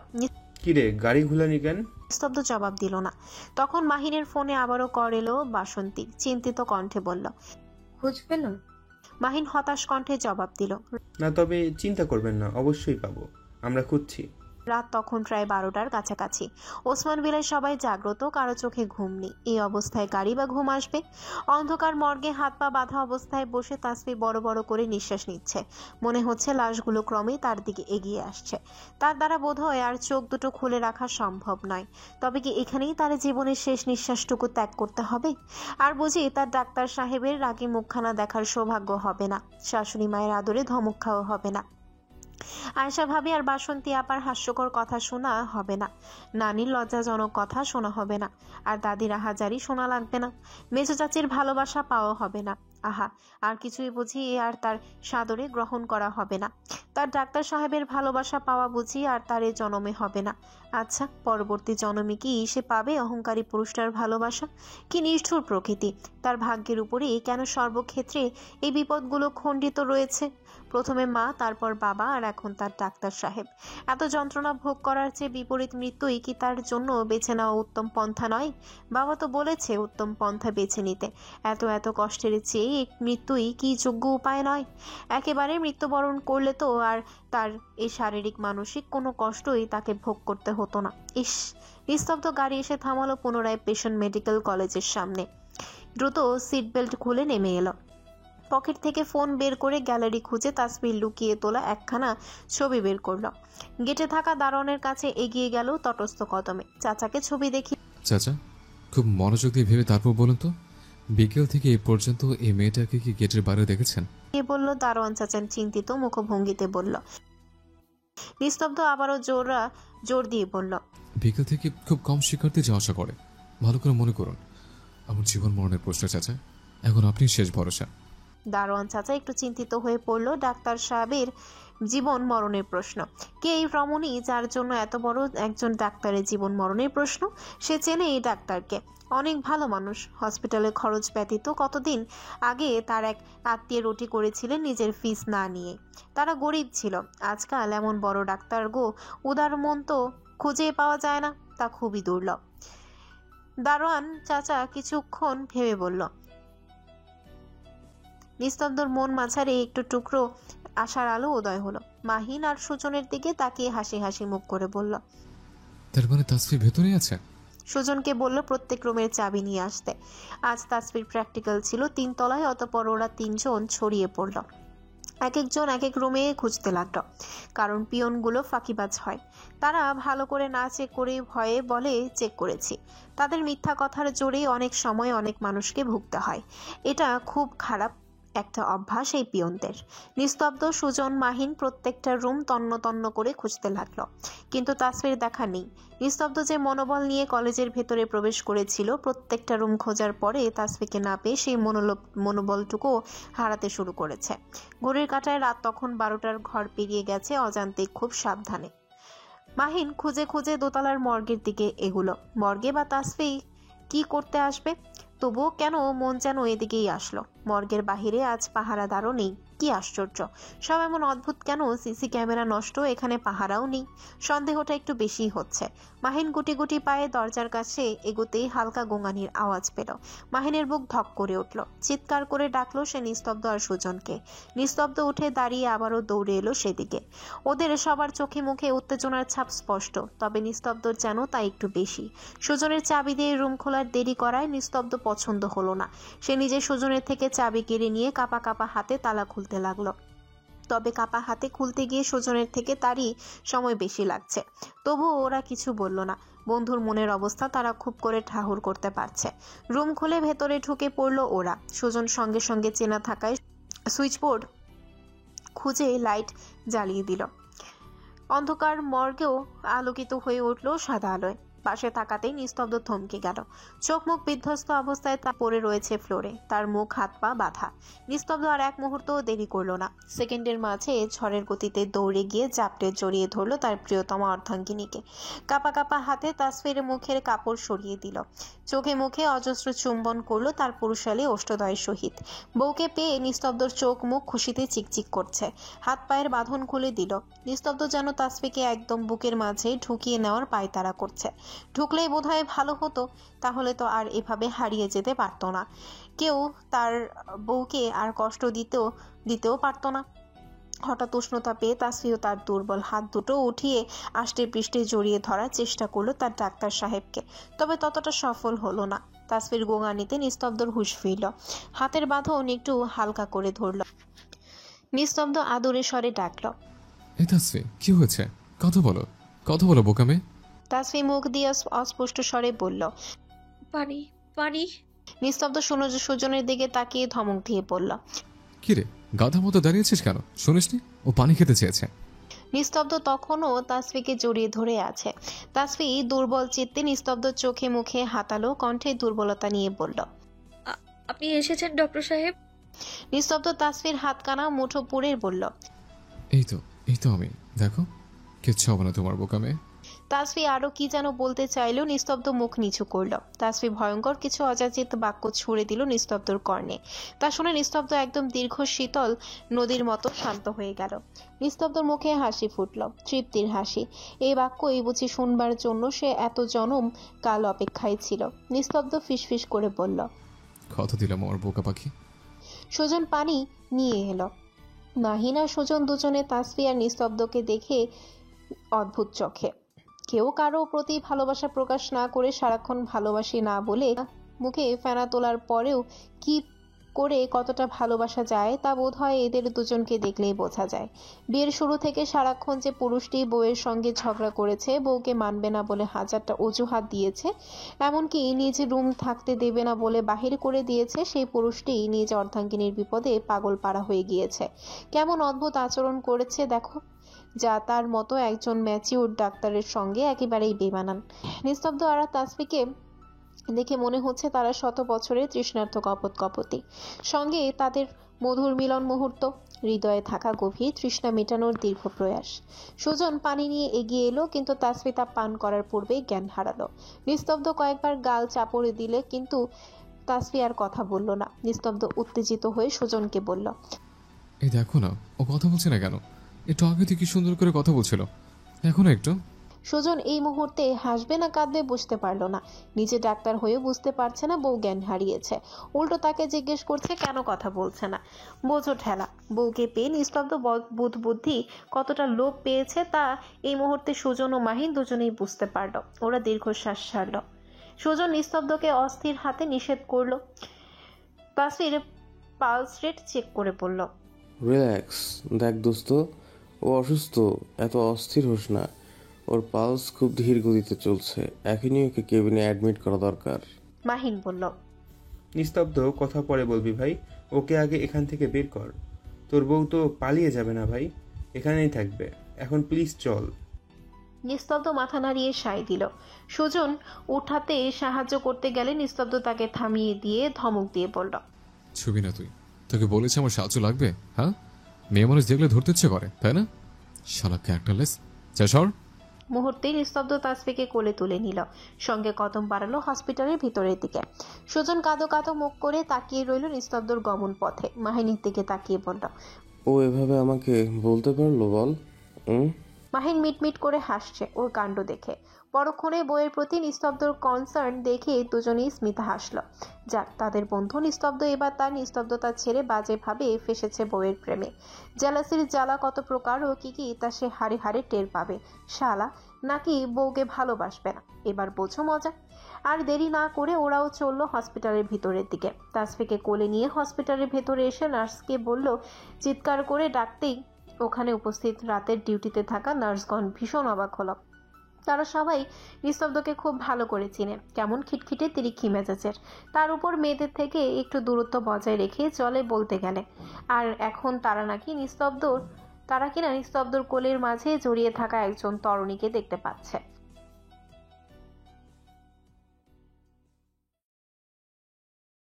কিরে, গাড়ি ঘুলানি কেন? নিস্তব্ধ জবাব দিল না। তখন মাহিনের ফোনে আবারও কল এলো বাসন্তী। চিন্তিত কণ্ঠে বলল, খোঁজ পেল? মাহিন হতাশ কণ্ঠে জবাব দিল, না, তবে চিন্তা করবেন না, অবশ্যই পাবো, আমরা খুঁজছি। রাত তখন প্রায় 12টার কাছাকাছি। ওসমান বিলায় সবাই জাগ্রত, কারো চোখে ঘুম নেই। এই অবস্থায় গাড়ি বা ঘুম আসবে? অন্ধকার মর্গে হাত পা বাঁধা অবস্থায় বসে তাসফি বড় বড় করে নিঃশ্বাস নিচ্ছে। মনে হচ্ছে লাশগুলো ক্রমেই তার দিকে এগিয়ে আসছে। তার দ্বারা বোধহয় আর চোখ দুটো খুলে রাখা সম্ভব নয়। তবে কি এখানেই তার জীবনের শেষ নিঃশ্বাসটুকু ত্যাগ করতে হবে? আর বুঝি তার ডাক্তার সাহেবের রাগী মুখখানা দেখার সৌভাগ্য হবে না, শাশুড়ি মায়ের আদরে ধমক খাওয়া হবে না, আয়শা ভাবি আর বাসন্তী আপার হাস্যকর কথা শোনা হবে না, নানির লজ্জাজনক কথা শোনা হবে না, আর দাদির আহাজারি শোনা লাগবে না, মেজো চাচির ভালোবাসা পাওয়া হবে না। আহা, আর কিছুই বুঝি আর তার সাদরে গ্রহণ করা হবে না। তার ডাক্তার সাহেবের ভালোবাসা পাওয়া বুঝি আর তার এ জনমে হবে না। আচ্ছা, পরবর্তী জনমে কি সে পাবে অহংকারী পুরুষটার ভালোবাসা? কি নিষ্ঠুর প্রকৃতি! তার ভাগ্যের উপরে কেন সর্বক্ষেত্রে এই বিপদগুলো খণ্ডিত রয়েছে? প্রথমে মা, তারপর বাবা, আর এখন তার ডাক্তার সাহেব। এত যন্ত্রণা ভোগ করার চেয়ে বিপরীত মৃত্যুই কি তার জন্য বেছে নেওয়া উত্তম পন্থা নয়? বাবা তো বলেছে উত্তম পন্থা বেছে নিতে। এত কষ্টের চেয়ে মৃত্যুই কি যোগ্য উপায় নয়? একেবারে মৃত্যুবরণ করলে তো আর তার এই শারীরিক মানসিক কোনো কষ্টই তাকে ভোগ করতে হতো না। ইস! নিস্তব্ধ গাড়ি এসে থামালো পুনরায় পেশেন্ট মেডিকেল কলেজের সামনে। দ্রুত সিট বেল্ট খুলে নেমে এলো। পকেট থেকে ফোন বের করে গ্যালারি খুঁজে তাসফির লুকিয়ে তোলা একখানা ছবি বের করলো। গেটে থাকা দারোয়ানের কাছে এগিয়ে গেল তটস্থ কদমে। চাচাকে ছবি দেখি। চাচা, খুব মনোযোগ দিয়ে ভেবে তারপর বলুন তো, বিকেল থেকে এই পর্যন্ত এই মেয়েটাকে কি গেটের বাইরে দেখেছেন? এ বলল দারোয়ান। চাচান চিন্তিত মুখভঙ্গিতে বলল। নিস্তব্ধ আবারও জোর দিয়ে বলল, বিকেল থেকে খুব কম শিক্ষার্থী যাওয়া আসা করে। ভালো করে মনে করুন, আমার জীবন মরণের প্রশ্ন চাচা, এখন আপনি শেষ ভরসা। দারোয়ান চাচা একটু চিন্তিত হয়ে পড়ল। ডাক্তার সাহেবের জীবন মরণের প্রশ্ন? কে এই রমণী যার জন্য এত বড় একজন ডাক্তারের জীবন মরণের প্রশ্ন? সে চেনে এই ডাক্তারকে, অনেক ভালো মানুষ। হসপিটালে খরচ ব্যতীত কতদিন আগে তার এক আত্মীয় রুটি করেছিলেন নিজের ফিস না নিয়ে। তারা গরিব ছিল। আজকাল এমন বড় ডাক্তার গো উদার মন তো খুঁজে পাওয়া যায় না, তা খুবই দুর্লভ। দারোয়ান চাচা কিছুক্ষণ ভেবে বলল। নিস্তব্ধর মন মাঝারে একটু টুকরো আশার আলো উদয় হলো। মাহিন আর সুজনের দিকে তাকিয়ে হাসি হাসি মুখ করে বলল, তার মানে তাসফি ভেতরে আছে? সুজনকে বলল প্রত্যেক রুমের চাবি নিয়ে আসতে। আজ তাসফির প্র্যাকটিক্যাল ছিল 3 তলায়। অতঃপর ওরা 3 জন ছড়িয়ে পড়ল। এক একজন এক এক রুমে খুঁজতে লাগলো, কারণ পিয়নগুলো ফাঁকিবাজ হয়। তারা ভালো করে না চেক করে ভয়ে বলে চেক করেছি। তাদের মিথ্যা কথার জোরে অনেক সময় অনেক মানুষকে ভুগতে হয়। এটা খুব খারাপ। একটা অভ্যাস এই পিয়নদের। নিস্তব্ধ সুজন মাহিন প্রত্যেকটা রুম তন্ন তন্ন করে খুঁজতে লাগলো, কিন্তু তাসফির দেখা নেই। নিস্তব্ধ যে মনোবল নিয়ে কলেজের ভেতরে প্রবেশ করেছিল, প্রত্যেকটা রুম খোঁজার পরে তাসফিকে না পেয়ে সেই মনোবলটুকুও হারাতে শুরু করেছে। ঘড়ির কাঁটায় রাত তখন 12টার ঘর পেরিয়ে গেছে অজান্তে, খুব সাবধানে। মাহিন খুঁজে খুঁজে দোতলার মর্গের দিকে এগুলো। মর্গে বা তাসফি কি করতে আসবে? তবুও কেন মন যেন এদিকেই আসলো। মর্গের বাহিরে আজ পাহারাদারও নেই, কি আশ্চর্য! সব এমন অদ্ভুত কেন? সিসি ক্যামেরা নষ্ট, এখানে পাহারাও নেই। সন্দেহটা একটু বেশি হচ্ছে। মাহিন গুটি গুটি পায়ে দরজার কাছে এগোতেই হালকা গোঙানির আওয়াজ পেল। মাহিনের বুক ধক করে উঠল। চিৎকার করে ডাকলো সে নিস্তব্ধ আর সুজনকে। নিস্তব্ধ উঠে দাঁড়িয়ে আবারও দৌড়ে এলো সেদিকে। ওদের সবার চোখে মুখে উত্তেজনার ছাপ স্পষ্ট, তবে নিস্তব্ধর যেন তা একটু বেশি। সুজনের চাবি দিয়ে রুম খোলার দেরি করায় নিস্তব্ধ পছন্দ হলো না। সে নিজে সুজনের থেকে চাবি কেড়ে নিয়ে কাপা কাপা হাতে তালা খুলতে লাগলো। তবে কাপা হাতে খুলতে গিয়ে সুজনের থেকে তারই সময় বেশি লাগছে। তবুও ওরা কিছু বলল না। বন্ধুর মনের অবস্থা তারা খুব করে ঠাহর করতে পারছে। রুম খুলে ভেতরে ঢুকে পড়ল ওরা। সুজন সঙ্গে সঙ্গে চেনা থাকায় সুইচবোর্ড খুঁজে লাইট জ্বালিয়ে দিল। অন্ধকার মর্গেও আলোকিত হয়ে উঠল সাদা আলোয়। পাশে তাকাতেই নিস্তব্ধ থমকে গেল। চোখ মুখ বিধ্বস্ত অবস্থায় তা পড়ে রয়েছে ফ্লোরে, তার মুখ হাত পা বাঁধা। নিস্তব্ধ আর এক মুহূর্তও দেরি করল না। সেকেন্ডের মাঝে ঝড়ের গতিতে দৌড়ে গিয়ে জাপটে জড়িয়ে ধরল তার প্রিয়তমা অর্ধাঙ্গিনীকে। কাপা কাপা হাতে তাসফির মুখের কাপড় সরিয়ে দিল। চোখে মুখে অজস্র চুম্বন করলো তার পুরুষালী অষ্টদয়ের সহিত। বউকে পেয়ে নিস্তব্ধর চোখ মুখ খুশিতে চিকচিক করছে। হাত পায়ের বাঁধন খুলে দিল। নিস্তব্ধ যেন তাসফিকে একদম বুকের মাঝে ঢুকিয়ে নেওয়ার পায়তারা করছে। ঢুকলেই বোধহয় ভালো হতো, তাহলে তো আর এভাবে হারিয়ে যেতে পারতো না। কেউ তার বউকে আর কষ্ট দিতেও পারতো না। হঠাৎ উষ্ণতা পেয়ে তাসফিও তার দুর্বল হাত দুটো উঠিয়ে আষ্টে পৃষ্ঠে জড়িয়ে ধরার চেষ্টা করলো তার ডাক্তার সাহেবকে, তবে ততটা সফল হলো না। তাসফির গোঙানিতে নিস্তব্ধর হুঁশ ফিরল। হাতের বাঁধন একটু হালকা করে ধরল। নিস্তব্ধ আদুরে স্বরে ডাকল, এই তাসফি, কি হয়েছে? কথা বলো বোকামে। তাসফি মুখ দিয়ে অস্পষ্ট স্বরে বলল, পানি পানি। নিস্তব্ধ সুজনের দিকে তাকিয়ে ধমক দিয়ে বলল, কিরে গাধা মতো দাঁড়িয়েছিস কেন? শুনিসনি ও পানি খেতে চেয়েছে? নিস্তব্ধ তখনও তাসফিকে জড়িয়ে ধরে আছে। তাসফি দুর্বল চিত্তে নিস্তব্ধ চোখে মুখে হাতালো, কণ্ঠে দুর্বলতা নিয়ে বলল, আপনি এসেছেন ডক্টর সাহেব? নিস্তব্ধ তাসফির হাতকানা মুঠো পুড়ে বলল, এই তো আমি, দেখো কিচ্ছু হবে না তোমার বোকামে। তাসফি আরো কি যেন বলতে চাইল, নিস্তব্ধ মুখ নিচু করল। তাসফি ভয়ঙ্কর কিছু অযাচিত বাক্য ছুড়ে দিল নিস্তব্ধর কর্ণে। তা শুনে নিস্তব্ধ একদম দীর্ঘ শীতল নদীর মতো শান্ত হয়ে গেল। নিস্তব্ধর মুখে হাসি ফুটল, তৃপ্তির হাসি। এই বাক্যই বুঝি শুনবার জন্য সে এত জনম কাল অপেক্ষায় ছিল। নিস্তব্ধ ফিসফিস করে বলল, কথা দিলাম আমার বোকা পাখি। সুজন পানি নিয়ে এলো। মাহিন আর সুজন দুজনে তাসফি আর নিস্তব্ধকে দেখে অদ্ভুত চোখে। কেউ কারো প্রতি ভালোবাসা প্রকাশ না করে সারাক্ষণ ভালোবাসি না বলে মুখে ফেনা তোলার পরেও কি করে কতটা ভালোবাসা যায় তা বোধ হয় এদের দুজনকে দেখলেই বোঝা যায়। বিয়ের শুরু থেকে সারাক্ষণ যে পুরুষটি বউয়ের সঙ্গে ঝগড়া করেছে, বউকে মানবে না বলে হাজারটা অজুহাত দিয়েছে, এমনকি নিজ রুম থাকতে দেবে না বলে বাহির করে দিয়েছে, সেই পুরুষটি নিজ অর্ধাঙ্গিনীর বিপদে পাগল পাড়া হয়ে গিয়েছে। কেমন অদ্ভুত আচরণ করেছে দেখো, যা তার মতো একজন ম্যাচিউর ডাক্তারের সঙ্গে একেবারেই বেমানান। নিস্তব্ধ আর তাসফিকে দেখে মনে হচ্ছে তারা শত বছরের তৃষ্ণার্থ কপোতি। সঙ্গে তাদের মধুর মিলন মুহূর্ত, হৃদয়ে থাকা গভীর তৃষ্ণা মেটানোর দীর্ঘ প্রয়াস। সুজন পানি নিয়ে এগিয়ে এলো, কিন্তু তাসফি তা পান করার পূর্বেই জ্ঞান হারালো। নিস্তব্ধ কয়েকবার গাল চাপড়ে দিলে, কিন্তু তাসফি আর কথা বলল না। নিস্তব্ধ উত্তেজিত হয়ে সুজনকে বলল, এই দেখো না, ও কথা বলছে না কেন? একটু আগে থেকে কি সুন্দর করে কথা বলছিল, এখন একটু। সুজন এই মুহূর্তে হাসবে না কাঁদবে বুঝতে পারলো না। নিজে ডাক্তার হয়েও বুঝতে পারছে না বউ জ্ঞান হারিয়েছে। উল্টো তাকে জিজ্ঞেস করছে কেন কথা বলছে না। বোঝো ঠেলা, বউকে পেয়ে নিস্তব্ধ বুদ্ধি কতটা লোভ পেয়েছে তা এই মুহূর্তে সুজন ও মাহিন দুজনেই বুঝতে পারলো। ওরা দীর্ঘশ্বাস ছাড়ল। সুজন নিস্তব্ধকে অস্থির হাতে নিষেধ করলো। তাসফির পালস রেট চেক করে বলল, রিল্যাক্স, দেখ দোস্ত, ও অসুস্থ, এত অস্থির হোস না। ওর পালস খুব ধীর গতিতে চলছে, এখনই ওকে কেবিনে অ্যাডমিট করা দরকার। মাহিন বলল, নিস্তব্ধ, কথা পরে বলবি ভাই, ওকে আগে এখান থেকে বের কর। তোর বউ তো পালিয়ে যাবে না ভাই, এখানেই থাকবে। এখন প্লিজ চল। নিস্তব্ধ মাথা নাড়িয়ে সায় দিল। সুজন উঠাতে সাহায্য করতে গেলে নিস্তব্ধ তাকে থামিয়ে দিয়ে ধমক দিয়ে বলল, ছবি না তুই, তোকে বলেছে আমার সাহায্য লাগবে? হ্যাঁ, মেয়ে মানুষ দেখলে ধরতে ইচ্ছে করে, তাই না? শালা ক্যারেক্টারলেস, যা সর। মুহূর্তেই নিস্তব্ধ তাসফিকে কোলে তুলে নিল, সঙ্গে কদম বাড়ালো হসপিটালের ভিতরের দিকে। সুজন কাঁদো কাঁদো মুখ করে তাকিয়ে রইল নিস্তব্ধর গমন পথে। মাহিনীর দিকে তাকিয়ে বলল, ও এভাবে আমাকে বলতে পারলো বল? মাহিন মিটমিট করে হাসছে ওর কাণ্ড দেখে। পরক্ষণে বইয়ের প্রতি নিস্তব্ধর কনসার্ন দেখে দুজনেই স্মিতা হাসল। যাক, তাদের বন্ধু নিস্তব্ধ এবার তার নিস্তব্ধতা ছেড়ে বাজেভাবে ফেসেছে বইয়ের প্রেমে। জেলাসির জ্বালা কত প্রকার ও কি কি তা সে হাড়ে হাড়ে টের পাবে। শালা নাকি বউকে ভালোবাসবে না, এবার বোঝো মজা। আর দেরি না করে ওরাও চলল হসপিটালের ভিতরের দিকে। তাসফিকে কোলে নিয়ে হসপিটালের ভেতরে এসে নার্সকে বলল, চিৎকার করে ডাকতেই ওখানে উপস্থিত রাতের ডিউটিতে থাকা নার্সগণ ভীষণ অবাক হলো। তারা সবাই নিস্তব্ধকে খুব ভালো করে চিনে, কেমন খিটখিটে তিরিক্ষি মেজাজের। তার উপর মেয়েদের থেকে একটু দূরত্ব বজায় রেখে চলে বলতে গেলে। আর এখন তারা কিনা নিস্তব্ধর কোলের মাঝে জড়িয়ে থাকা একজন তরুণীকে দেখতে পাচ্ছে।